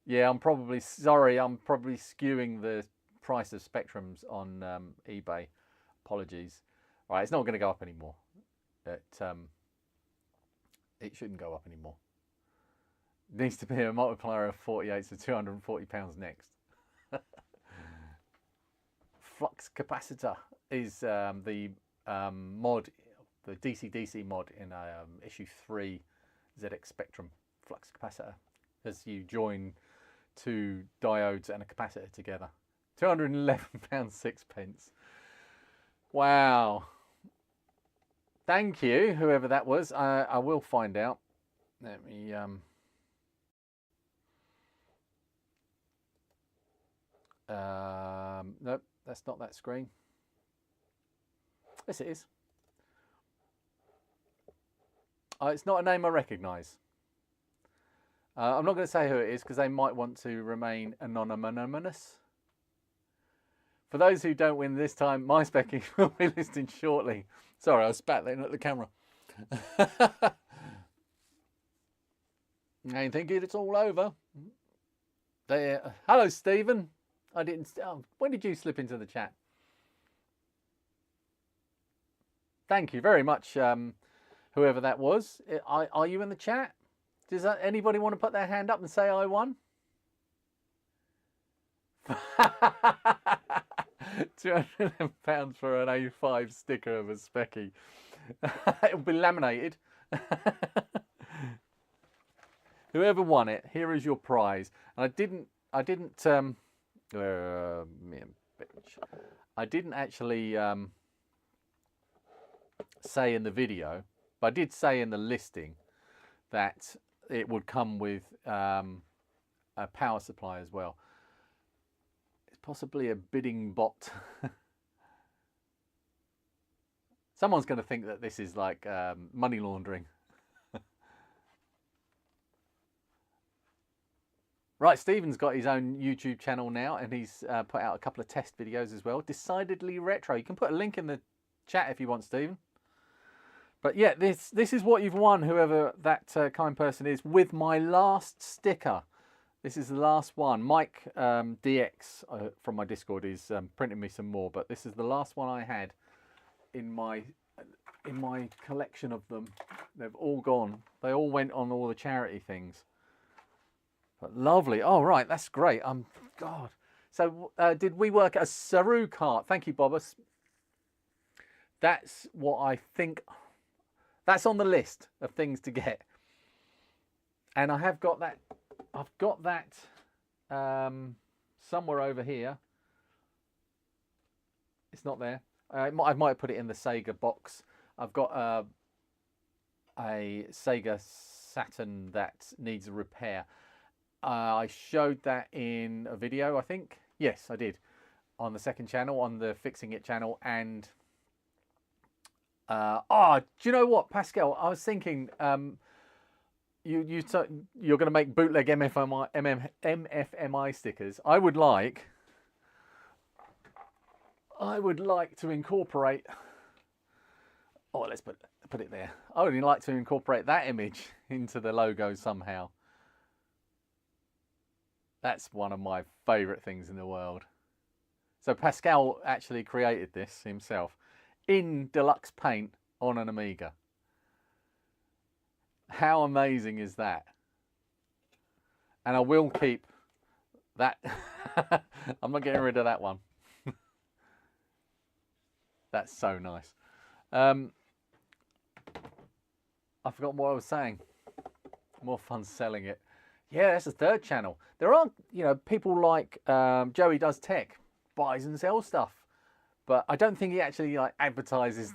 Yeah, I'm probably skewing the price of Spectrums on eBay. Apologies. All right, it's not going to go up anymore. It shouldn't go up anymore. It needs to be a multiplier of 48, so £240 next. Flux capacitor is the mod, the DC-DC mod in issue 3 ZX Spectrum flux capacitor, as you join 2 diodes and a capacitor together. £211.06. Wow. Thank you, whoever that was. I will find out. Let me nope, that's not that screen. Yes, it is. It's not a name I recognise. I'm not going to say who it is because they might want to remain anonymous. For those who don't win this time, my Speccy will be listed shortly. Sorry, I was spattling at the camera. I think it's all over. There. Hello, Stephen. I didn't. Oh, when did you slip into the chat? Thank you very much, whoever that was. Are you in the chat? Does anybody want to put their hand up and say I won? £200 for an A5 sticker of a Speccy. It'll be laminated. Whoever won it, here is your prize. And I didn't actually say in the video, but I did say in the listing that it would come with a power supply as well. It's possibly a bidding bot. Someone's going to think that this is like money laundering. Right, Stephen's got his own YouTube channel now, and he's put out a couple of test videos as well. Decidedly retro. You can put a link in the chat if you want, Stephen. But yeah, this is what you've won, whoever that kind person is, with my last sticker. This is the last one. Mike DX from my Discord is printing me some more, but this is the last one I had in my collection of them. They've all gone. They all went on all the charity things. But lovely. Oh, right, that's great. God. So did we work a Saru cart? Thank you, Bobbus. That's what I think. That's on the list of things to get. And I have got that. I've got that somewhere over here. It's not there. I might put it in the Sega box. I've got a Sega Saturn that needs a repair. I showed that in a video, I think. Yes, I did. On the second channel, on the Fixing It channel. And do you know what, Pascal? I was thinking you're going to make bootleg MFMI stickers. I would like to incorporate. Oh, let's put it there. I would like to incorporate that image into the logo somehow. That's one of my favourite things in the world. So Pascal actually created this himself in deluxe paint on an Amiga. How amazing is that? And I will keep that. I'm not getting rid of that one. That's so nice. I forgot what I was saying. More fun selling it. Yeah, that's the third channel. There are, people like Joey Does Tech, buys and sells stuff. But I don't think he actually advertises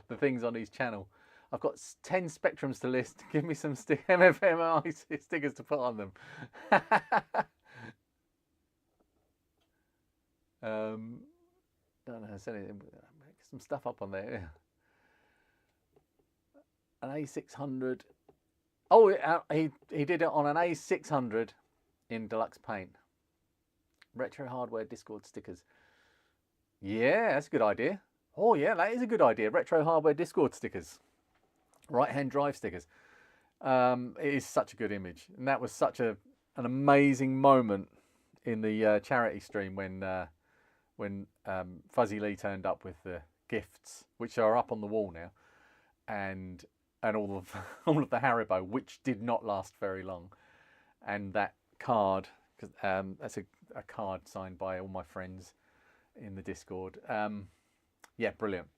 the things on his channel. I've got 10 Spectrums to list. Give me some MFMI stickers to put on them. Don't know, some stuff up on there. An A600. Oh, he did it on an A600 in deluxe paint. Retro hardware Discord stickers. Yeah, that's a good idea. Oh yeah, that is a good idea. Retro hardware Discord stickers. Right-hand drive stickers. It is such a good image. And that was such an amazing moment in the charity stream when Fuzzy Lee turned up with the gifts, which are up on the wall now. And all of the Haribo, which did not last very long, and that card, because that's a card signed by all my friends in the Discord. Yeah, brilliant.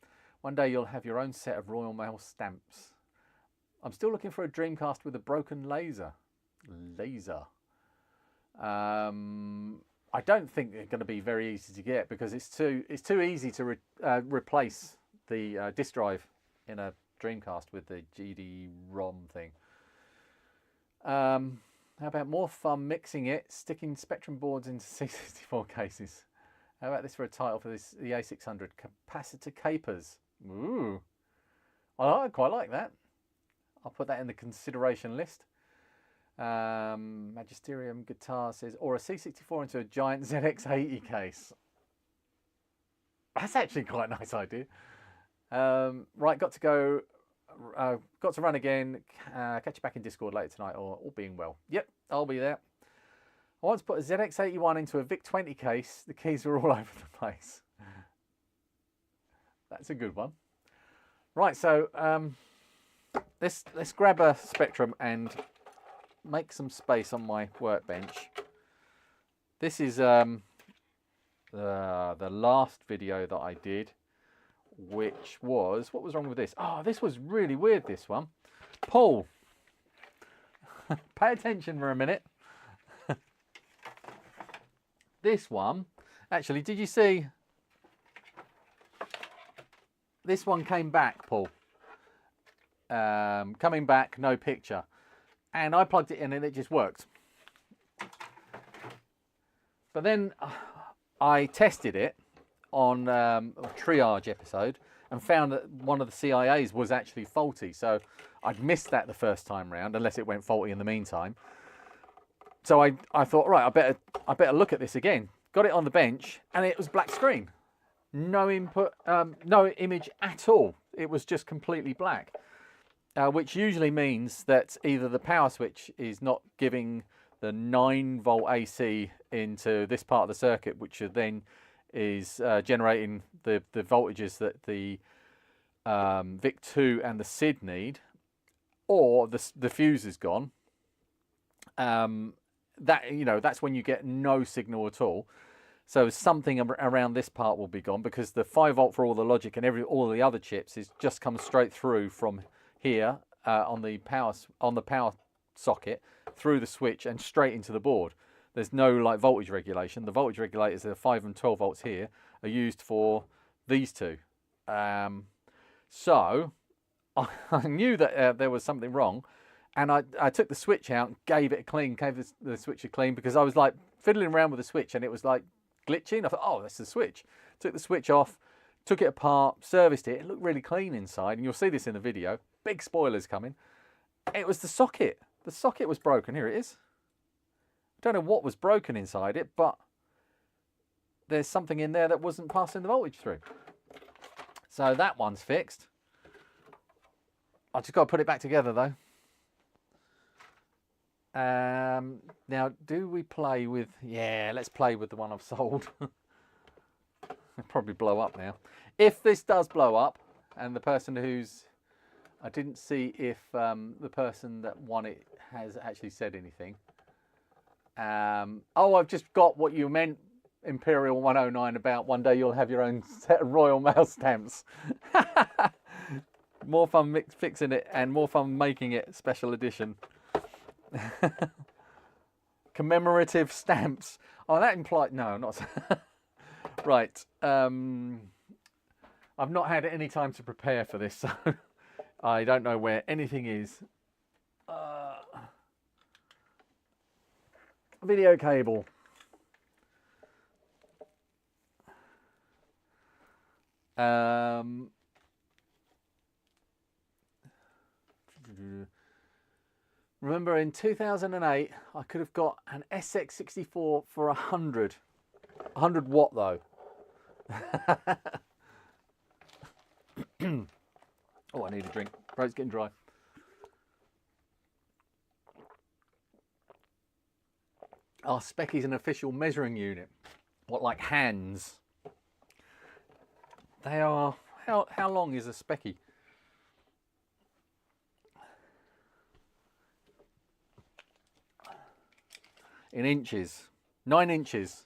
One day you'll have your own set of Royal Mail stamps. I'm still looking for a Dreamcast with a broken laser. I don't think they're going to be very easy to get because it's too easy to replace the disk drive in a Dreamcast with the GD-ROM thing. How about more fun mixing it, sticking Spectrum boards into C64 cases? How about this for a title for the A600? Capacitor capers. Ooh, I quite like that. I'll put that in the consideration list. Magisterium Guitar says, or a C64 into a giant ZX80 case. That's actually quite a nice idea. Right, got to go. Got to run again. Catch you back in Discord later tonight, or all being well. Yep, I'll be there. I once put a ZX81 into a VIC-20 case. The keys were all over the place. That's a good one. Right, so let's grab a Spectrum and make some space on my workbench. This is the last video that I did, which was, what was wrong with this? Oh, this was really weird, this one. Paul, pay attention for a minute. This one, actually, did you see? This one came back, Paul. Coming back, no picture. And I plugged it in and it just worked. But then I tested it on a triage episode and found that one of the CIAs was actually faulty. So I'd missed that the first time round, unless it went faulty in the meantime. So I thought, right, I better look at this again. Got it on the bench and it was black screen. No input, no image at all. It was just completely black, which usually means that either the power switch is not giving the 9-volt AC into this part of the circuit, which then is generating the voltages that the VIC-2 and the SID need, or the fuse is gone. That's when you get no signal at all. So something around this part will be gone, because the 5-volt for all the logic and all the other chips is just comes straight through from here on the power socket through the switch and straight into the board. There's no like voltage regulation. The voltage regulators, the 5 and 12 volts here, are used for these two. So I knew that there was something wrong, and I took the switch out, gave it a clean, gave the switch a clean, because I was like fiddling around with the switch and it was like glitching. I thought, oh, that's the switch. Took the switch off, took it apart, serviced it. It looked really clean inside, and you'll see this in the video. Big spoilers coming. It was the socket. The socket was broken. Here it is. I don't know what was broken inside it, but there's something in there that wasn't passing the voltage through. So that one's fixed. I just got to put it back together though. Now, do we play with... Yeah, let's play with the one I've sold. It'll probably blow up now. If this does blow up, and the person who's... I didn't see if the person that won it has actually said anything. Oh, I've just got what you meant, Imperial 109, about one day you'll have your own set of Royal Mail stamps. More fun fixing it and more fun making it special edition. Commemorative stamps. Oh, that implied... No, not... Right. I've not had any time to prepare for this, so I don't know where anything is. Video cable. Remember in 2008, I could have got an SX64 for 100 watt though. Oh, I need a drink. Throat's getting dry. Oh, Speccy's an official measuring unit. What, like hands? They are... How long is a Speccy? In inches. 9 inches.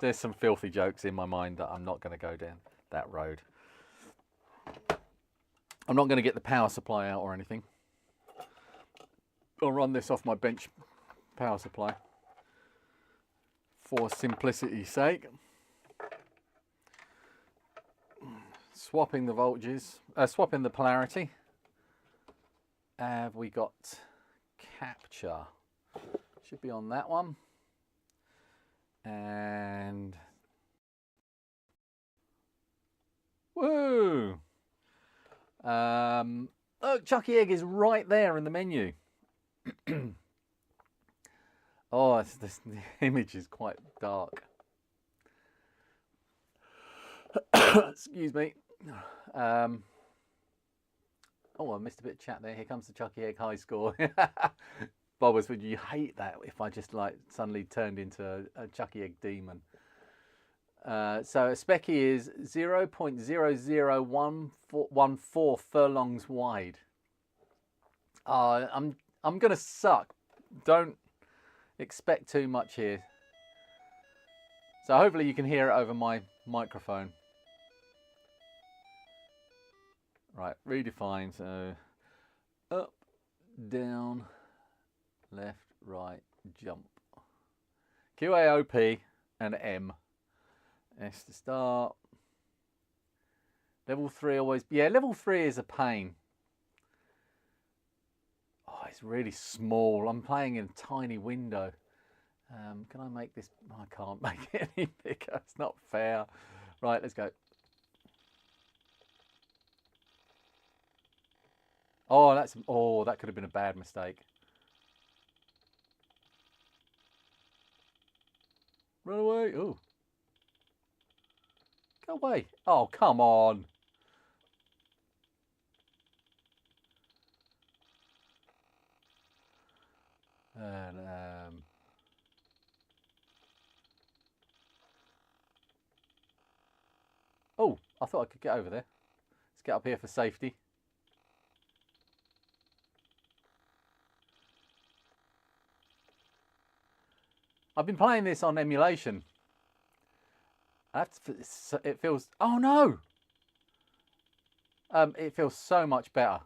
There's some filthy jokes in my mind that I'm not going to go down that road. I'm not going to get the power supply out or anything. I'll run this off my bench power supply for simplicity's sake. Swapping the voltages, swapping the polarity. Have we got capture? Should be on that one. And woo! Look, Chucky Egg is right there in the menu. Oh, the image is quite dark. Excuse me. Oh, I missed a bit of chat there. Here comes the Chucky Egg high score. Bobbers, would you hate that if I just like suddenly turned into a Chucky Egg demon? So a Speccy is 0.0014 furlongs wide. I'm gonna suck. Don't expect too much here. So hopefully you can hear it over my microphone. Right, redefine. So up, down, left, right, jump. QAOP and M. S to start. Level 3 always. Yeah, level 3 is a pain. Oh, it's really small. I'm playing in a tiny window. Can I make this? I can't make it any bigger. It's not fair. Right, let's go. Oh, that could have been a bad mistake. Run away. Oh. Go away. Oh, come on. And oh, I thought I could get over there. Let's get up here for safety. I've been playing this on emulation. It feels. Oh no! It feels so much better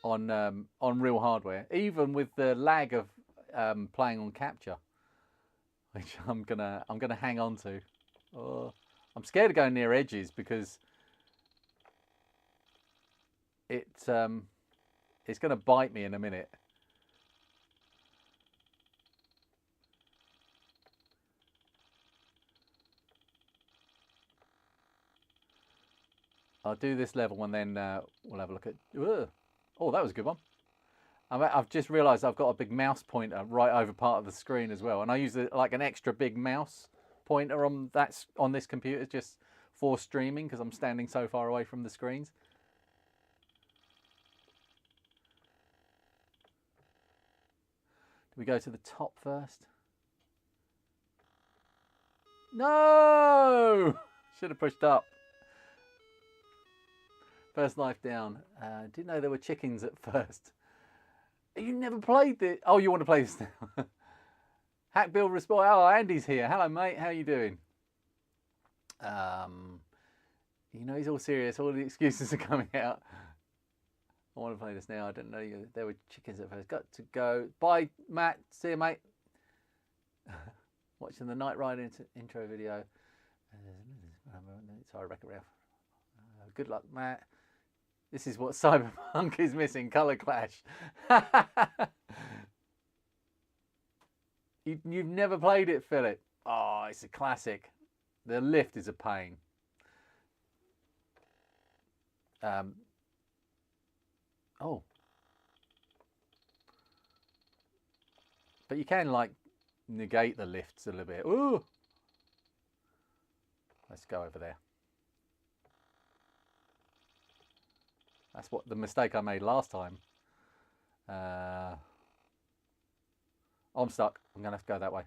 on real hardware, even with the lag of playing on capture, which I'm gonna hang on to. Oh, I'm scared of going near edges because it's gonna bite me in a minute. I'll do this level and then we'll have a look at. Oh, that was a good one. I've just realised I've got a big mouse pointer right over part of the screen as well, and I use like an extra big mouse pointer on this computer just for streaming because I'm standing so far away from the screens. Do we go to the top first? No! Should have pushed up. First life down. Didn't know there were chickens at first. You never played this? Oh, you want to play this now? Hack Bill Respawn. Oh, Andy's here. Hello, mate. How you doing? You know he's all serious. All the excuses are coming out. I want to play this now. I didn't know there were chickens at first. Got to go. Bye, Matt. See you, mate. Watching the Night Ride intro video. Sorry, Wreck-It Ralph. Good luck, Matt. This is what Cyberpunk is missing, colour clash. You've never played it, Philip? Oh, it's a classic. The lift is a pain. Oh. But you can, like, negate the lifts a little bit. Ooh. Let's go over there. That's what the mistake I made last time. I'm stuck. I'm going to have to go that way.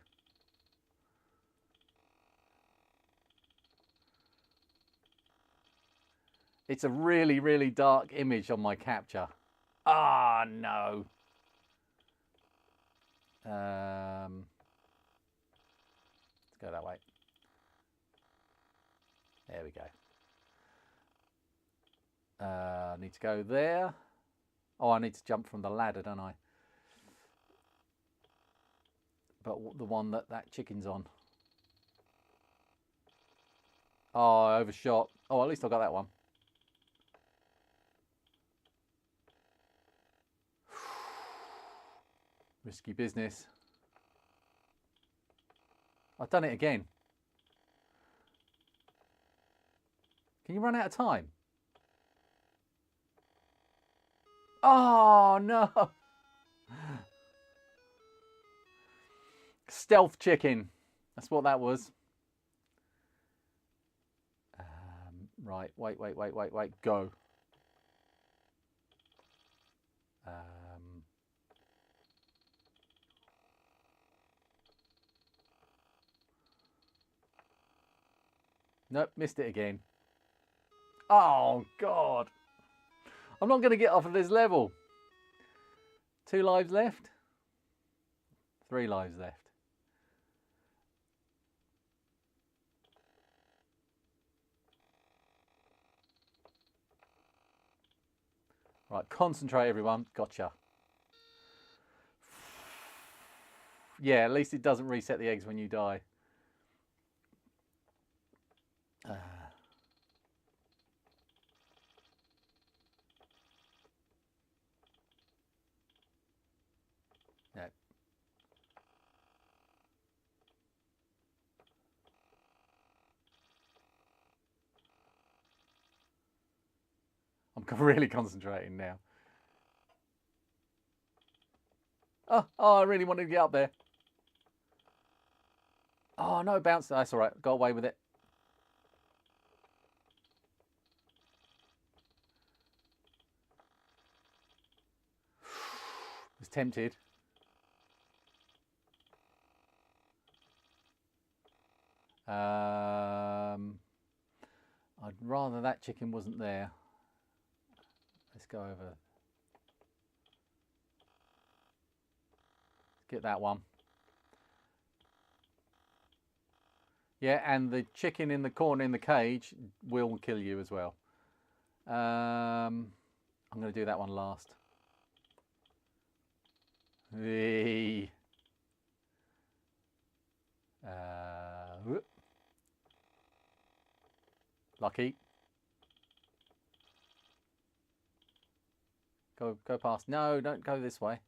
It's a really, really dark image on my capture. Ah, no. Let's go that way. There we go. I need to go there. Oh, I need to jump from the ladder, don't I? But the one that chicken's on. Oh, I overshot. Oh, at least I got that one. Risky business. I've done it again. Can you run out of time? Oh, no. Stealth chicken. That's what that was. Right, wait, go. Nope, missed it again. Oh, God. I'm not going to get off of this level. 2 lives left. 3 lives left. Right, concentrate, everyone. Gotcha. Yeah, at least it doesn't reset the eggs when you die. No. I'm really concentrating now. Oh, I really wanted to get up there. Oh, no, bounce. That's all right. Got away with it. Was tempted. I'd rather that chicken wasn't there. Let's go over. Get that one. Yeah, and the chicken in the corner in the cage will kill you as well. I'm going to do that one last. Lucky. Go past. No, don't go this way.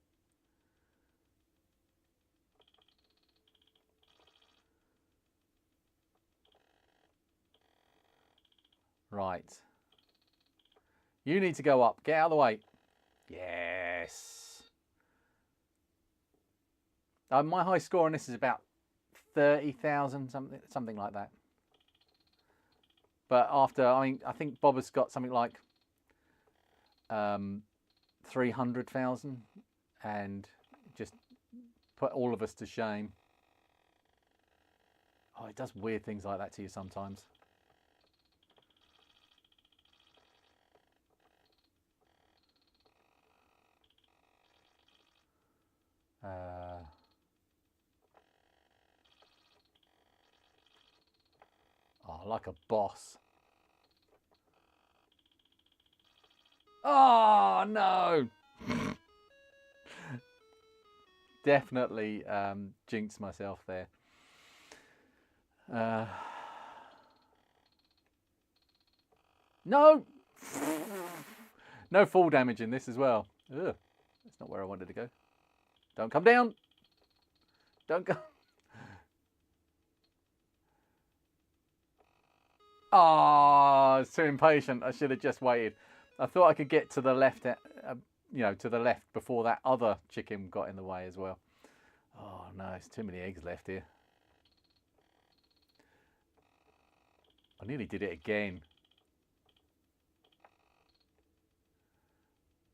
Right. You need to go up. Get out of the way. Yes. My high score on this is about 30,000, something like that. But after, I mean, I think Bob has got something like 300,000 and just put all of us to shame. Oh, it does weird things like that to you sometimes. Oh, like a boss. Oh, no! Definitely jinxed myself there. No! No fall damage in this as well. Ugh, that's not where I wanted to go. Don't come down! Don't go... Oh, it's too impatient. I should have just waited. I thought I could get to the left, you know, to the left before that other chicken got in the way as well. Oh no, it's too many eggs left here. I nearly did it again.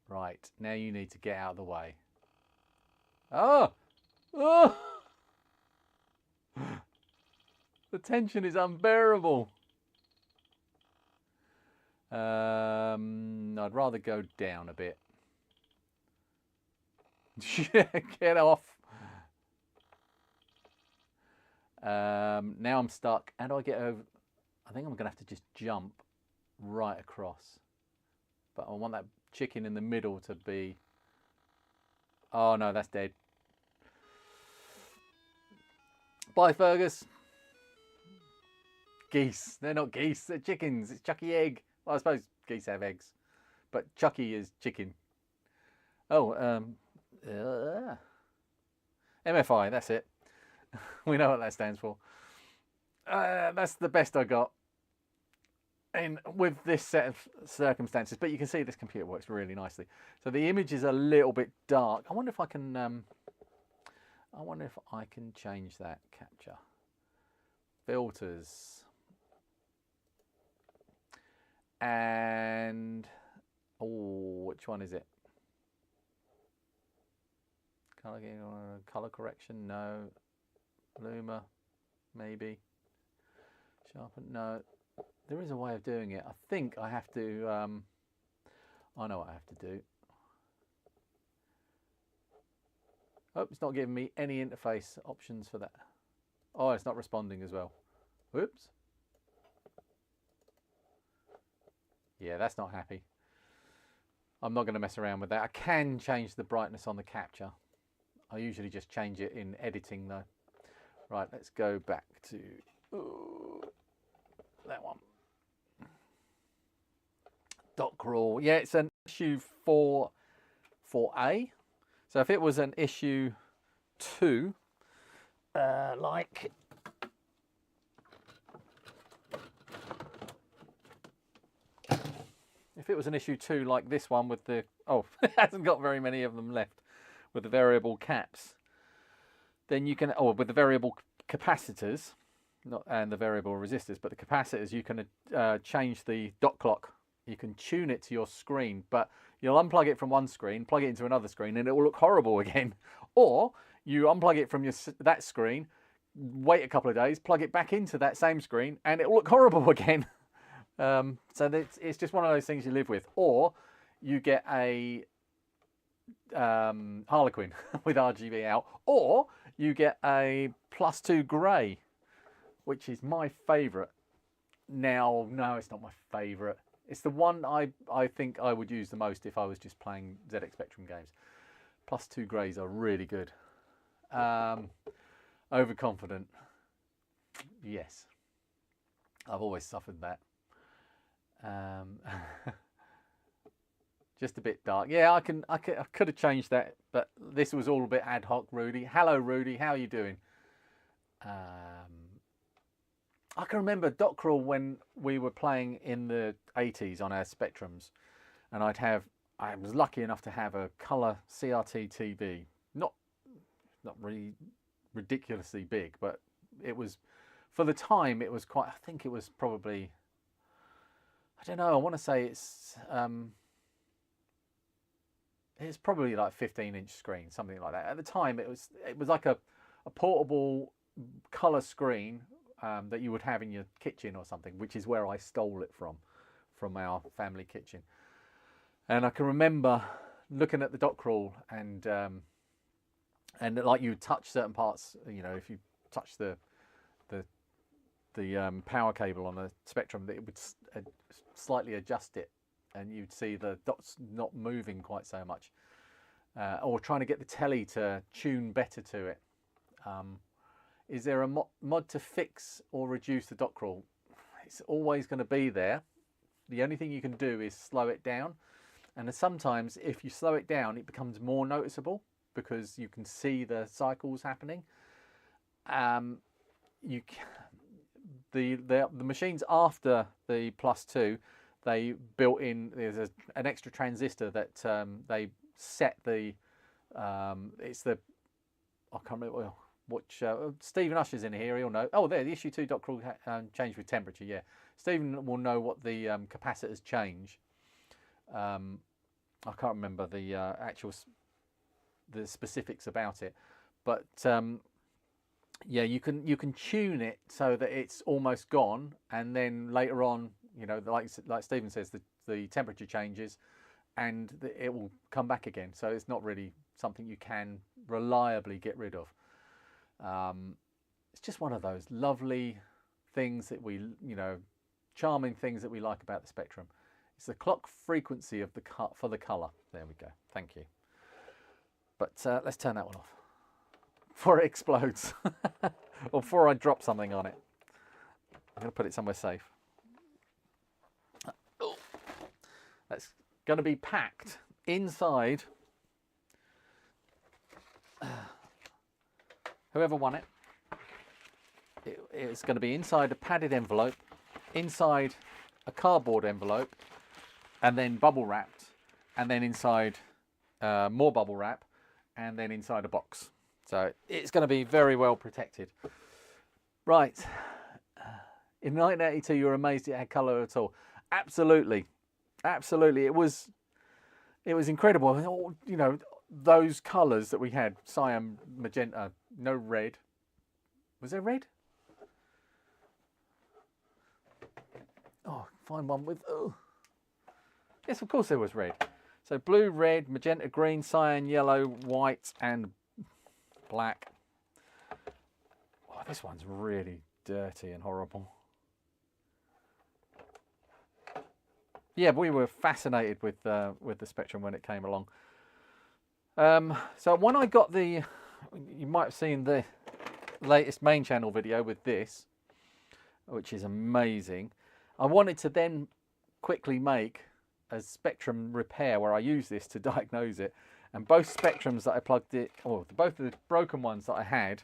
Right, now you need to get out of the way. Oh! Oh! The tension is unbearable. I'd rather go down a bit. Get off. Now I'm stuck. How do I get over? I think I'm going to have to just jump right across. But I want that chicken in the middle to be... Oh no, that's dead. Bye, Fergus. Geese. They're not geese, they're chickens. It's Chucky Egg. Well, I suppose geese have eggs. But Chucky is chicken. Oh, MFI, that's it. We know what that stands for. That's the best I got. with this set of circumstances, but you can see this computer works really nicely. So the image is a little bit dark. I wonder if I can. I wonder if I can change that capture. Filters. And oh, which one is it? Color correction, no. Luma, maybe. Sharpen, no. There is a way of doing it. I think I have to. I know what I have to do. Oh, it's not giving me any interface options for that. Oh, it's not responding as well. Whoops. Yeah, that's not happy. I'm not going to mess around with that. I can change the brightness on the capture. I usually just change it in editing though. Right, let's go back to that one. Dot crawl. Yeah, it's an issue 4A. So if it was an issue 2, like if it was an issue 2 like this one with the, oh, it hasn't got very many of them left, with the variable caps, then you can, or with the variable capacitors, not and the variable resistors, but the capacitors, you can change the dot clock. You can tune it to your screen, but you'll unplug it from one screen, plug it into another screen, and it will look horrible again. Or you unplug it from that screen, wait a couple of days, plug it back into that same screen, and it will look horrible again. So it's just one of those things you live with. Or you get a Harlequin with RGB out, or you get a +2 grey, which is my favourite. Now, no, it's not my favourite. It's the one I think I would use the most if I was just playing ZX Spectrum games. +2 greys are really good. Overconfident. Yes. I've always suffered that. Just a bit dark. Yeah, I could have changed that, but this was all a bit ad hoc, Rudy. Hello, Rudy. How are you doing? I can remember dot crawl when we were playing in the 80s on our Spectrums, and I was lucky enough to have a colour CRT TV. Not really ridiculously big, but it was, for the time, it was quite, I think it was probably, I don't know, I want to say it's probably like 15-inch screen, something like that. At the time, it was like a portable colour screen that you would have in your kitchen or something, which is where I stole it from our family kitchen. And I can remember looking at the dot crawl and like you touch certain parts, you know, if you touch the power cable on the Spectrum, that it would slightly adjust it, and you'd see the dots not moving quite so much, or trying to get the telly to tune better to it. Is there a mod to fix or reduce the dot crawl? It's always going to be there. The only thing you can do is slow it down, and sometimes if you slow it down, it becomes more noticeable because you can see the cycles happening. The machines after the +2, they built in, there's an extra transistor that they set the it's the, I can't remember which, Stephen Usher's in here, he'll know. Oh, there, the issue 2 dot crawl changed with temperature. Yeah, Stephen will know what the capacitors change. I can't remember the the specifics about it, but yeah, you can tune it so that it's almost gone, and then later on, you know, like Stephen says, the temperature changes and it will come back again. So it's not really something you can reliably get rid of. It's just one of those lovely things that we, you know, charming things that we like about the Spectrum. It's the clock frequency of for the colour. There we go. Thank you. But let's turn that one off before it explodes, or before I drop something on it. I'm going to put it somewhere safe. Oh. That's going to be packed inside. Whoever won it, it's going to be inside a padded envelope, inside a cardboard envelope, and then bubble wrapped, and then inside more bubble wrap, and then inside a box. So it's going to be very well protected. Right. In 1982, you were amazed it had colour at all. Absolutely. Absolutely. It was incredible. You know, those colours that we had, cyan, magenta, no red. Was there red? Oh, find one with, oh. Yes, of course there was red. So blue, red, magenta, green, cyan, yellow, white, and black. Oh, this one's really dirty and horrible. Yeah, we were fascinated with the Spectrum when it came along. So when I got the, you might have seen the latest main channel video with this, which is amazing. I wanted to then quickly make a Spectrum repair where I use this to diagnose it, and both Spectrums that I plugged it, or both of the broken ones that I had,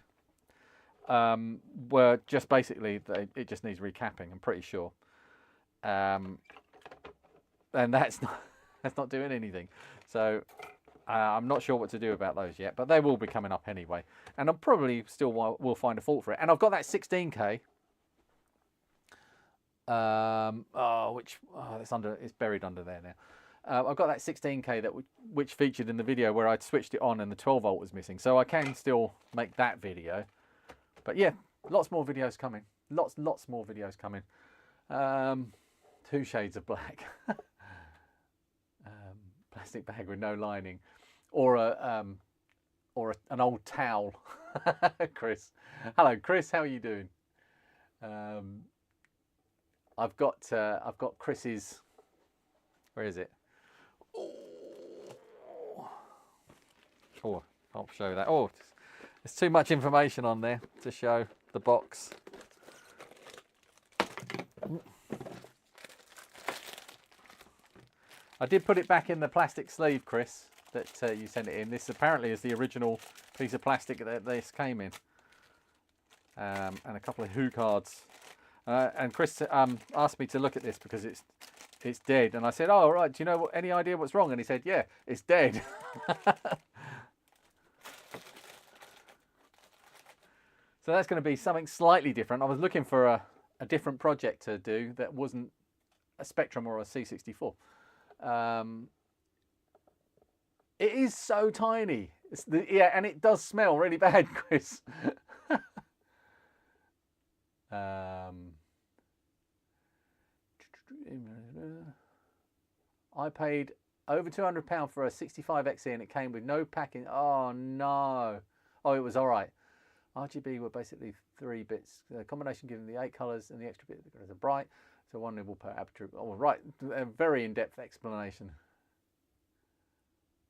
were just basically, it just needs recapping, I'm pretty sure. And that's not doing anything. So I'm not sure what to do about those yet, but they will be coming up anyway. And I probably still will find a fault for it. And I've got that 16K. It's buried under there now. I've got that 16K which featured in the video where I'd switched it on and the 12 volt was missing. So I can still make that video. But yeah, lots more videos coming. Lots more videos coming. 2 shades of black. Plastic bag with no lining, or an old towel. Chris, hello Chris, how are you doing? I've got Chris's. Where is it? Oh, I'll show that. Oh, there's too much information on there to show the box. I did put it back in the plastic sleeve, Chris, that you sent it in. This apparently is the original piece of plastic that this came in. And a couple of Who cards. And Chris asked me to look at this because it's dead. And I said, oh, right, do you know any idea what's wrong? And he said, yeah, it's dead. So that's going to be something slightly different. I was looking for a different project to do that wasn't a Spectrum or a C64. It is so tiny. Yeah, and it does smell really bad, Chris. I paid over £200 for a 65XE and it came with no packing. Oh no. Oh, it was all right. RGB were basically 3 bits. The combination given the 8 colours and the extra bit as a bright. So 1 nibble per aperture. Oh, right. A very in-depth explanation.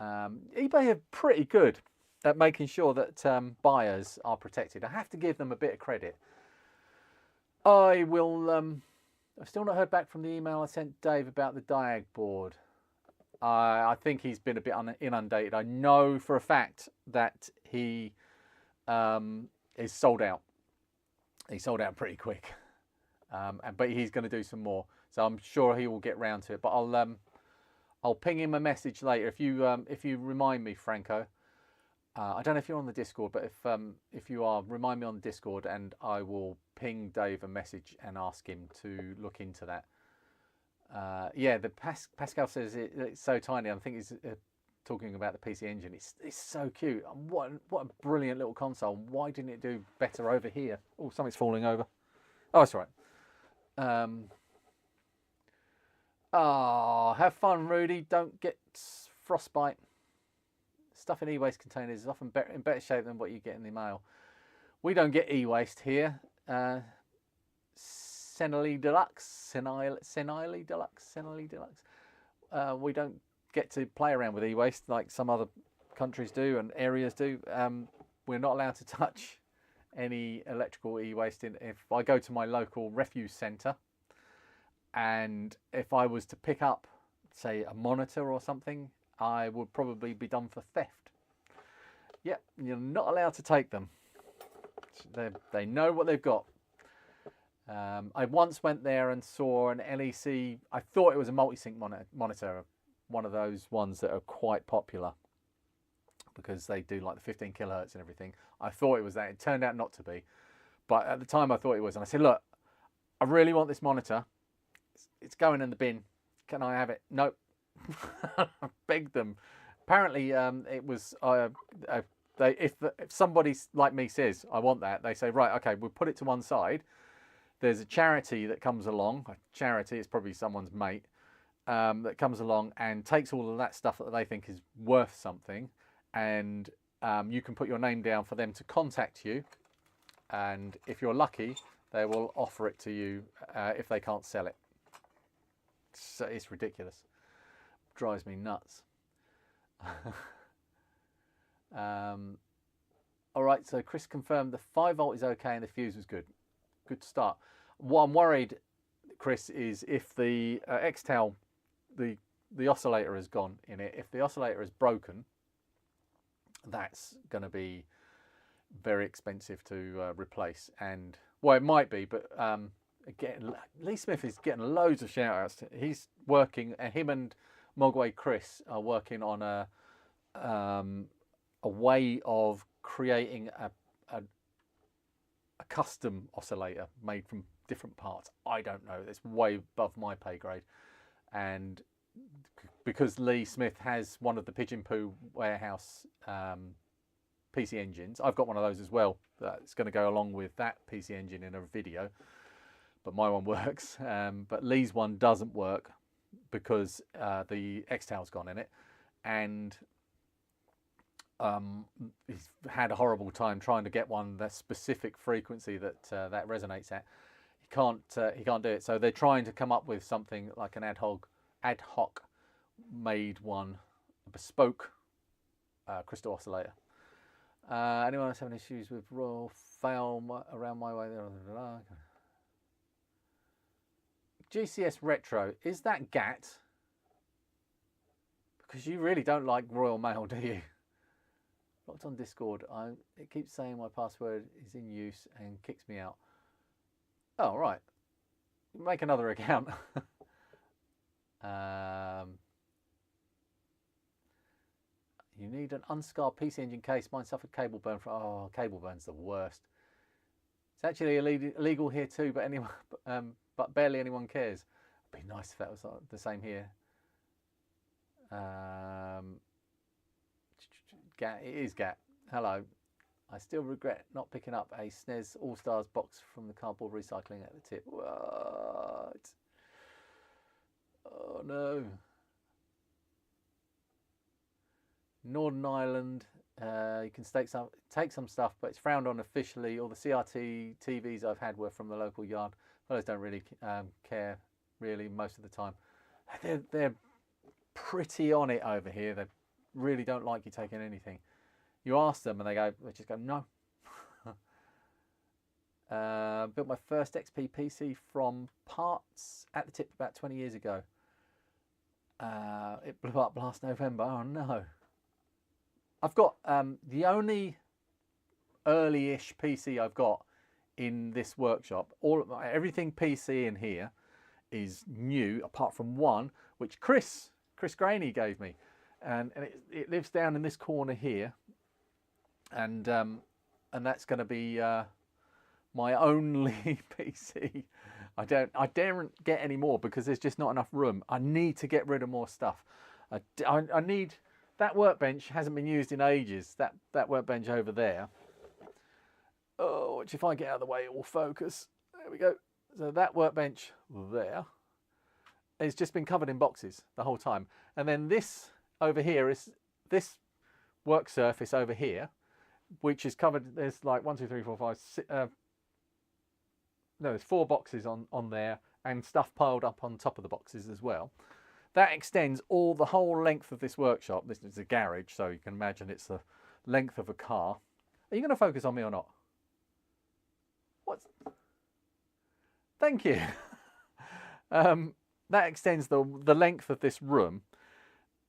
eBay are pretty good at making sure that buyers are protected. I have to give them a bit of credit. I will. I've still not heard back from the email I sent Dave about the Diag board. I think he's been a bit inundated. I know for a fact that he is sold out. He sold out pretty quick. But he's going to do some more, so I'm sure he will get round to it. But I'll ping him a message later if you remind me, Franco. I don't know if you're on the Discord, but if you are, remind me on the Discord, and I will ping Dave a message and ask him to look into that. Yeah, the Pascal says it's so tiny. I think he's talking about the PC Engine. It's so cute. What a brilliant little console. Why didn't it do better over here? Oh, something's falling over. Oh, that's right. Oh, have fun, Rudy. Don't get frostbite. Stuff in e-waste containers is often in better shape than what you get in the mail. We don't get e-waste here. Senile Deluxe. We don't get to play around with e-waste like some other countries do and areas do. We're not allowed to touch any electrical e-waste. If I go to my local refuse centre and if I was to pick up, say, a monitor or something, I would probably be done for theft. Yep, you're not allowed to take them. They know what they've got. I once went there and saw an LEC. I thought it was a multi-sync monitor, one of those ones that are quite popular because they do like the 15 kilohertz and everything. I thought it was that. It turned out not to be. But at the time I thought it was. And I said, look, I really want this monitor. It's going in the bin. Can I have it? Nope. Begged them. Apparently it was... if somebody like me says, I want that, they say, right, okay, we'll put it to one side. There's a charity that comes along. A charity, it's probably someone's mate, that comes along and takes all of that stuff that they think is worth something. And you can put your name down for them to contact you. And if you're lucky, they will offer it to you if they can't sell it. So it's ridiculous. Drives me nuts. All right, so Chris confirmed the 5 volt is okay and the fuse was good. Good start. What I'm worried, Chris, is if the X-Tail, the oscillator has gone in it. If the oscillator is broken, that's going to be very expensive to replace. And well, it might be, but again, Lee Smith is getting loads of shout outs. He's working, him and Mogwai Chris are working on a way of creating a custom oscillator made from different parts. I don't know, it's way above my pay grade. And because Lee Smith has one of the Pigeon Poo warehouse PC engines, I've got one of those as well. That's going to go along with that PC engine in a video, but my one works. But Lee's one doesn't work because the X-Tail's gone in it, and he's had a horrible time trying to get one that specific frequency that that resonates at. He can't do it. So they're trying to come up with something like an ad hoc made one, a bespoke crystal oscillator. Anyone else having issues with Royal fail around my way? GCS Retro, is that GAT? Because you really don't like Royal Mail, do you? Locked on Discord. It keeps saying my password is in use and kicks me out. Oh, right. Make another account. You need an unscarred PC engine case. Mine suffered cable burn. Oh, cable burn's the worst. It's actually illegal here too, but anyone, but barely anyone cares. It'd be nice if that was the same here. Gat, it is Gat. Hello. I still regret not picking up a SNES All-Stars box from the cardboard recycling at the tip. What? Oh no. Northern Ireland, you can take some stuff, but it's frowned on officially. All the CRT TVs I've had were from the local yard. Fellows don't really care, really, most of the time. They're pretty on it over here. They really don't like you taking anything. You ask them and they just go, no. Built my first XP PC from parts at the tip about 20 years ago. It blew up last November. Oh no. I've got the only early-ish PC I've got in this workshop. Everything PC in here is new, apart from one, which Chris Graney gave me, and it lives down in this corner here, and that's going to be my only PC. I daren't get any more because there's just not enough room. I need to get rid of more stuff. I need. That workbench hasn't been used in ages. That workbench over there. Oh, which if I get out of the way, it will focus. There we go. So that workbench there has just been covered in boxes the whole time. And then this over here is this work surface over here, which is covered. There's like 1, 2, 3, 4, 5, 6, no, there's 4 boxes on there and stuff piled up on top of the boxes as well. That extends the whole length of this workshop. This is a garage, so you can imagine it's the length of a car. Are you going to focus on me or not? What? Thank you. That extends the length of this room,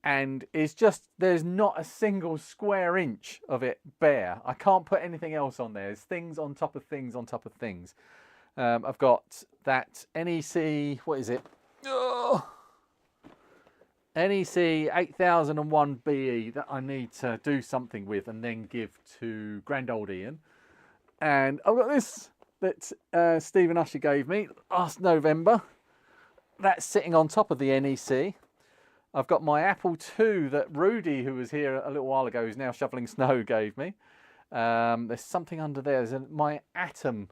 and it's just, there's not a single square inch of it bare. I can't put anything else on there. There's things on top of things on top of things. I've got that NEC, what is it? Oh, NEC 8001 BE that I need to do something with and then give to grand old Ian. And I've got this that Stephen Usher gave me last November. That's sitting on top of the NEC. I've got my Apple II that Rudy, who was here a little while ago, who's now shoveling snow, gave me. There's something under there. My Atom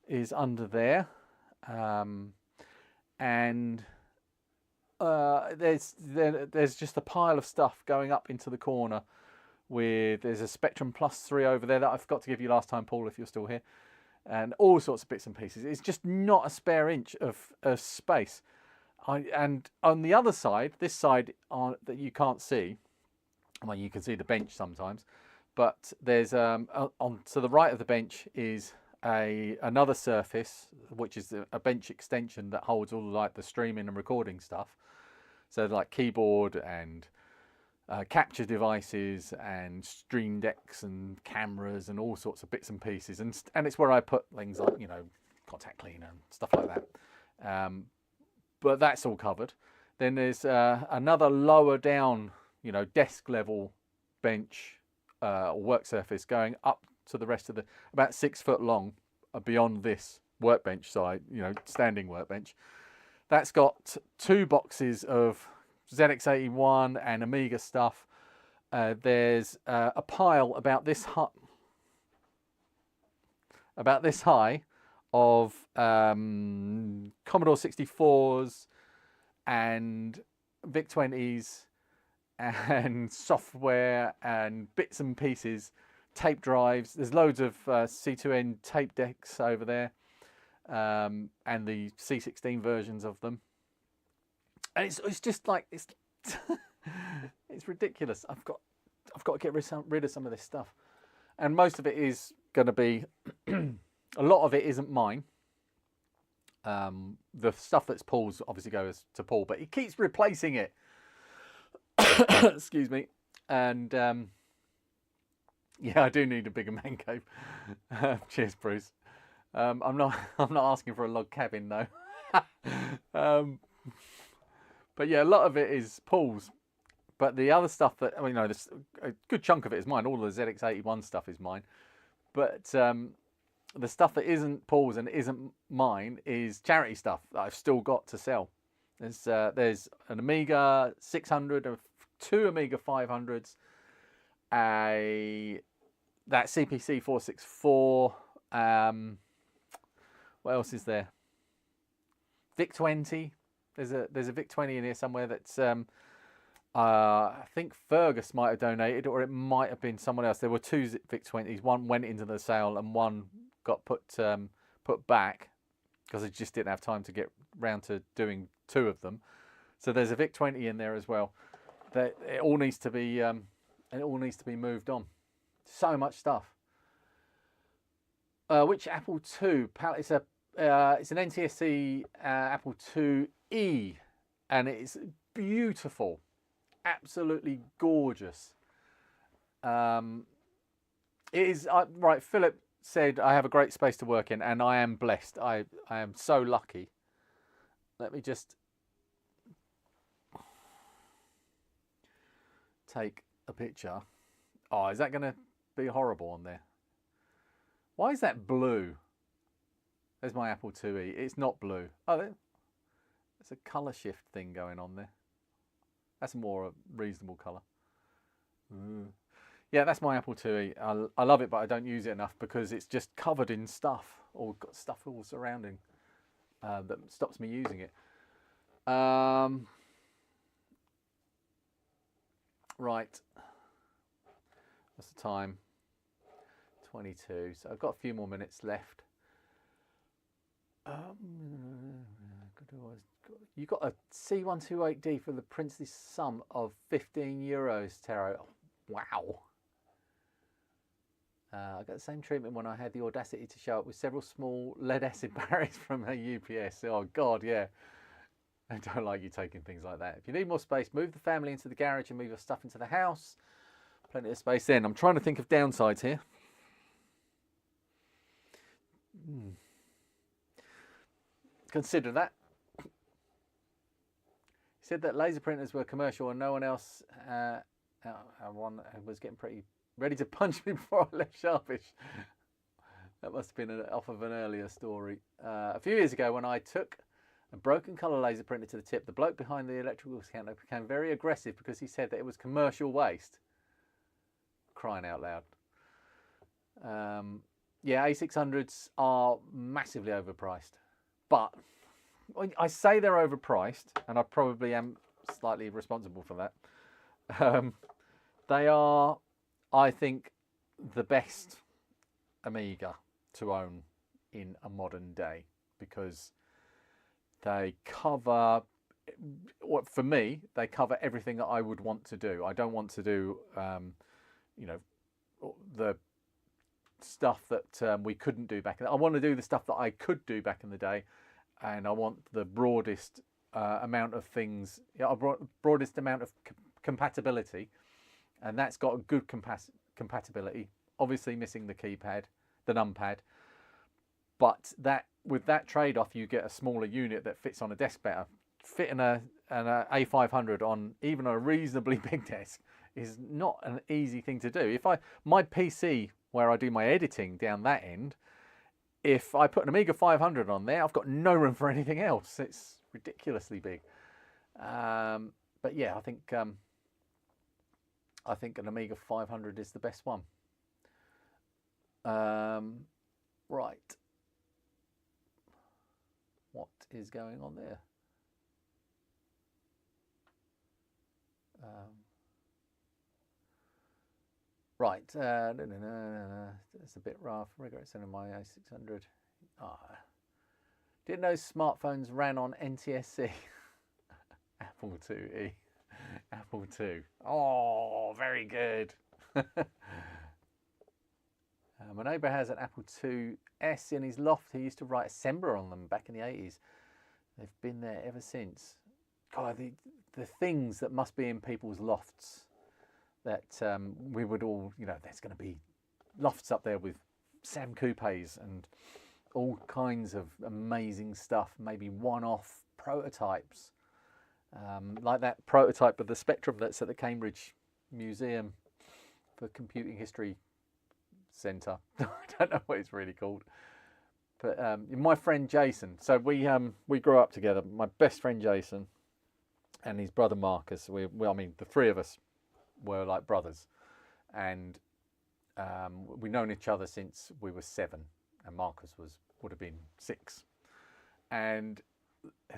is under there. And there's just a pile of stuff going up into the corner. There's a Spectrum Plus 3 over there that I forgot to give you last time, Paul, if you're still here. And all sorts of bits and pieces. It's just not a spare inch of space. And on the other side, this side that you can't see, well, you can see the bench sometimes, but there's to the right of the bench is another surface, which is a bench extension that holds all like the streaming and recording stuff. So like keyboard and capture devices and stream decks and cameras and all sorts of bits and pieces, and it's where I put things like, you know, contact cleaner and stuff like that. But that's all covered. Then there's another lower down, you know, desk level bench or work surface going up to the rest of about 6 foot long beyond this workbench side, you know, standing workbench. That's got 2 boxes of ZX81 and Amiga stuff. There's a pile about this high of Commodore 64s and VIC-20s and software and bits and pieces, tape drives. There's loads of C2N tape decks over there, and the C16 versions of them. And it's just like it's ridiculous. I've got to get rid of some of this stuff, and most of it is going to be a lot of it isn't mine. The stuff that's Paul's obviously goes to Paul, but he keeps replacing it. Excuse me. And yeah, I do need a bigger man cave. Cheers, Bruce. I'm not asking for a log cabin though. But yeah, a lot of it is Paul's. But the other stuff that, I mean, no, a good chunk of it is mine. All the ZX81 stuff is mine. But the stuff that isn't Paul's and isn't mine is charity stuff that I've still got to sell. There's an Amiga 600, 2 Amiga 500s, that CPC 464. What else is there? VIC-20. There's a VIC-20 in here somewhere that's I think Fergus might have donated, or it might have been someone else. There were 2 VIC-20s. One went into the sale and one got put back because I just didn't have time to get round to doing 2 of them. So there's a VIC-20 in there as well. It all needs to be moved on. So much stuff. Which Apple II? It's an NTSC Apple IIe, and it's beautiful, absolutely gorgeous. It is right. Philip said I have a great space to work in, and I am blessed. I am so lucky. Let me just take a picture. Oh, is that going to be horrible on there? Why is that blue? There's my Apple IIe. It's not blue. Oh, there's a colour shift thing going on there. That's a more reasonable colour. Yeah, that's my Apple IIe. I love it, but I don't use it enough because it's just covered in stuff, or got stuff all surrounding that stops me using it. Right. What's the time? 22. So I've got a few more minutes left. You got a C128D for the princely sum of €15, Taro. Wow. I got the same treatment when I had the audacity to show up with several small lead acid barriers from a UPS. Oh God, yeah. I don't like you taking things like that. If you need more space, move the family into the garage and move your stuff into the house. Plenty of space then. I'm trying to think of downsides here. consider that. He said that laser printers were commercial and no one else one was getting pretty ready to punch me before I left Sharpish. That must have been off of an earlier story. A few years ago, when I took a broken colour laser printer to the tip, the bloke behind the electrical counter became very aggressive because he said that it was commercial waste. Crying out loud. Yeah, A600s are massively overpriced. But I say they're overpriced, and I probably am slightly responsible for that. They are, I think, the best Amiga to own in a modern day, because they cover, for me, they cover everything that I would want to do. I don't want to do, you know, the stuff that we couldn't do back in the day. I want to do the stuff that I could do back in the day, and I want the broadest amount of things, broadest amount of compatibility, and that's got a good compatibility. Obviously missing the keypad, the numpad, but that with that trade-off, you get a smaller unit that fits on a desk better. Fitting an A500 on even a reasonably big desk is not an easy thing to do. My PC where I do my editing down that end, if I put an Amiga 500 on there, I've got no room for anything else. It's ridiculously big. But yeah, I think an Amiga 500 is the best one. Right. What is going on there? Right. It's a bit rough. Regret sending my A600. Didn't know smartphones ran on NTSC. Apple IIe. Apple II. Oh, very good. My neighbour has an Apple IIs in his loft. He used to write assembler on them back in the 80s. They've been there ever since. God, the things that must be in people's lofts that we would all, you know, there's going to be lofts up there with Sam Coupes and all kinds of amazing stuff, maybe one-off prototypes. Like that prototype of the Spectrum that's at the Cambridge Museum for Computing History Centre. I don't know what it's really called. But my friend Jason, so we grew up together. My best friend Jason and his brother Marcus, I mean, the three of us were like brothers. And we've known each other since we were 7, and Marcus would have been 6. And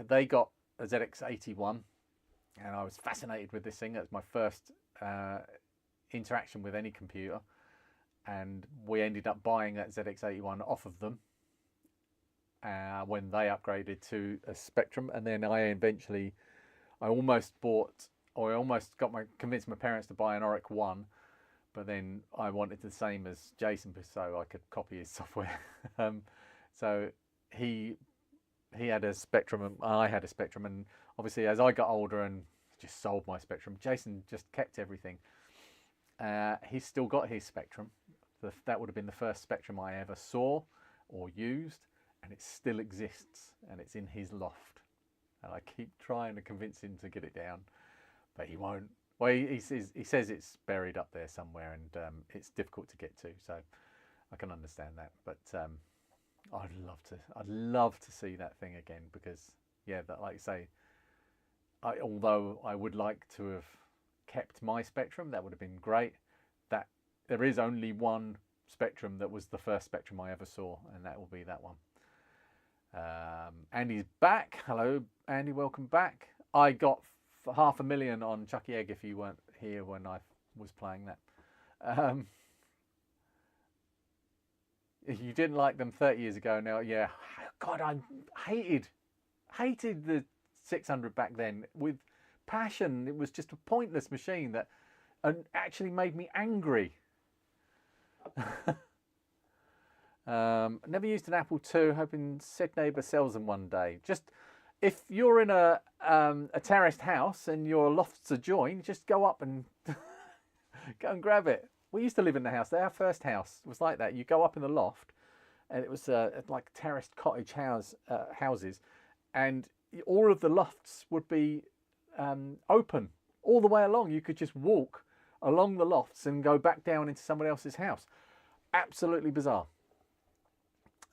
they got a ZX81, and I was fascinated with this thing. That was my first interaction with any computer, and we ended up buying that ZX81 off of them when they upgraded to a Spectrum. And then I almost convinced my parents to buy an Oric 1, but then I wanted the same as Jason so I could copy his software. So he had a Spectrum and I had a Spectrum, and obviously as I got older and just sold my Spectrum, Jason just kept everything. He's still got his Spectrum. That would have been the first Spectrum I ever saw or used, and it still exists, and it's in his loft. And I keep trying to convince him to get it down, but he won't. Well, he says it's buried up there somewhere, and it's difficult to get to. So I can understand that, but I'd love to see that thing again, because yeah, that, like I say, although I would like to have kept my Spectrum, that would have been great. That there is only one Spectrum that was the first Spectrum I ever saw, and that will be that one. Andy's back. Hello, Andy. Welcome back. I got 500,000 on Chucky Egg if you weren't here when I was playing that. You didn't like them 30 years ago. Now, yeah. God, I hated the 600 back then with passion. It was just a pointless machine that actually made me angry. Never used an Apple II, hoping said neighbour sells them one day. Just if you're in a terraced house and your lofts are joined, just go up and go and grab it. We used to live in the house. Our first house was like that. You go up in the loft, and it was like terraced cottage houses, and all of the lofts would be open all the way along. You could just walk along the lofts and go back down into somebody else's house. Absolutely bizarre.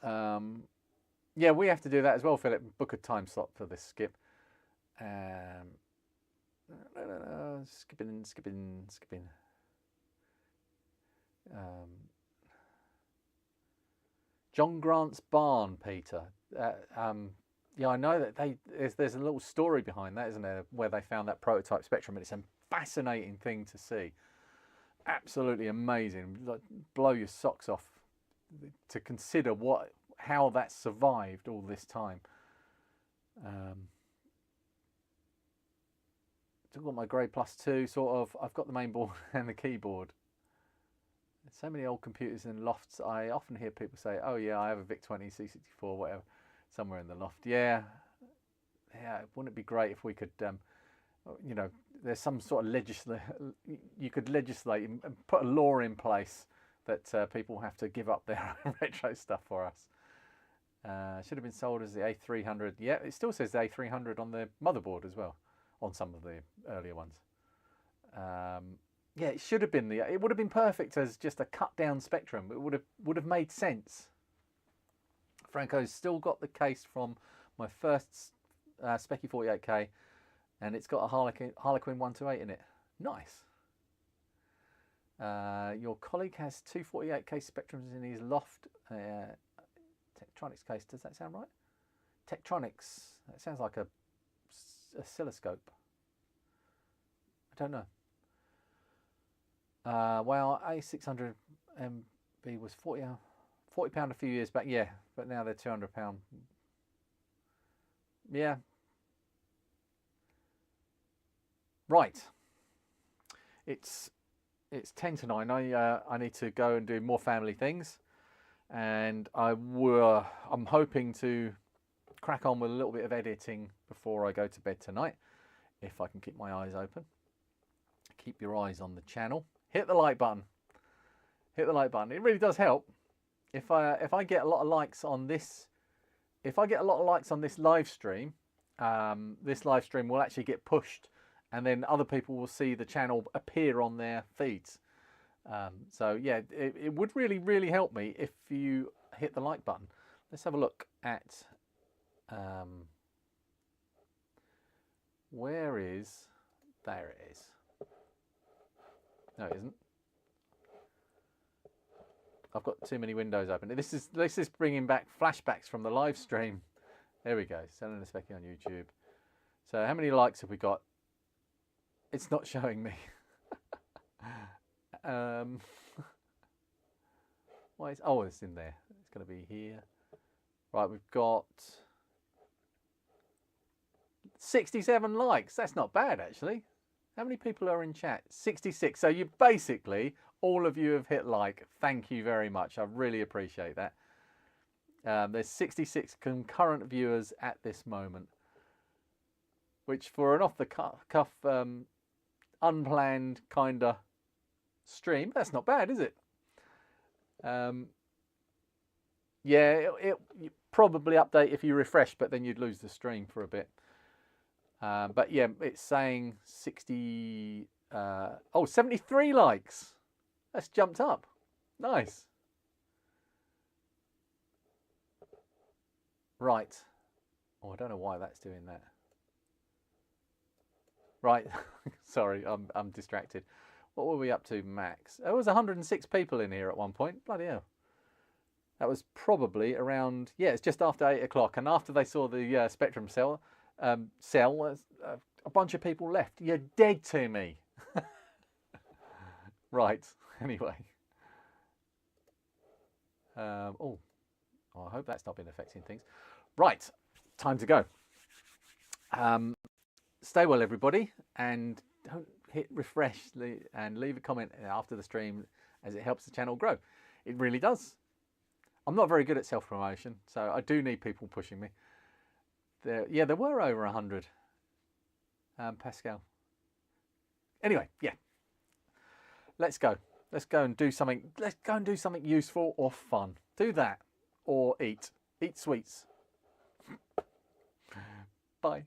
Yeah, we have to do that as well, Philip. Book a time slot for this skip. Skipping. John Grant's barn, Peter. Yeah, I know that there's a little story behind that, isn't there, where they found that prototype spectrum, and it's a fascinating thing to see. Absolutely amazing. Like, blow your socks off to consider how that survived all this time. I've got my grade +2 sort of. I've got the main board and the keyboard. So many old computers in lofts. I often hear people say, "Oh yeah, I have a VIC-20, C64, whatever, somewhere in the loft." Yeah. Wouldn't it be great if we could, you know, there's some sort of you could legislate and put a law in place that people have to give up their retro stuff for us. Should have been sold as the A300. Yeah, it still says the A300 on the motherboard as well, on some of the earlier ones. Yeah, it should have been it would have been perfect as just a cut down Spectrum. It would have made sense. Franco's still got the case from my first Speccy 48K, and it's got a Harlequin 128 in it. Nice. Your colleague has two 48K Spectrums in his loft. Tektronix case, does that sound right? Tektronix, that sounds like a oscilloscope. I don't know. Well, A600 MB was £40 a few years back, yeah, but now they're £200. Yeah. Right. It's 10 to 9. I need to go and do more family things, and I'm hoping to crack on with a little bit of editing before I go to bed tonight, if I can keep my eyes open. Keep your eyes on the channel. Hit the like button. Hit the like button. It really does help. If I get a lot of likes on this, live stream, this live stream will actually get pushed, and then other people will see the channel appear on their feeds. So yeah, it would really, really help me if you hit the like button. Let's have a look at where is, there it is. No, it isn't. I've got too many windows open. This is bringing back flashbacks from the live stream. There we go. Selling the Speccy on YouTube. So how many likes have we got? It's not showing me. Why is, oh, it's in there. It's going to be here. Right, we've got 67 likes. That's not bad, actually. How many people are in chat? 66. So you basically, all of you have hit like. Thank you very much. I really appreciate that. There's 66 concurrent viewers at this moment, which for an off-the-cuff, unplanned kind of stream, that's not bad, is it? Yeah, it probably update if you refresh, but then you'd lose the stream for a bit. But yeah, it's saying 73 likes. That's jumped up. Nice. Right. Oh, I don't know why that's doing that. Right. Sorry, I'm distracted. What were we up to, max? There was 106 people in here at one point. Bloody hell. That was probably around, yeah, it's just after 8 o'clock. And after they saw the Spectrum sell, a bunch of people left. You're dead to me. Right, anyway. Oh, I hope that's not been affecting things. Right, time to go. Stay well, everybody, and don't hit refresh and leave a comment after the stream, as it helps the channel grow. It really does. I'm not very good at self-promotion, so I do need people pushing me. Yeah, there were over 100. Pascal. Anyway, yeah. Let's go. Let's go and do something. Let's go and do something useful or fun. Do that or eat. Eat sweets. Bye.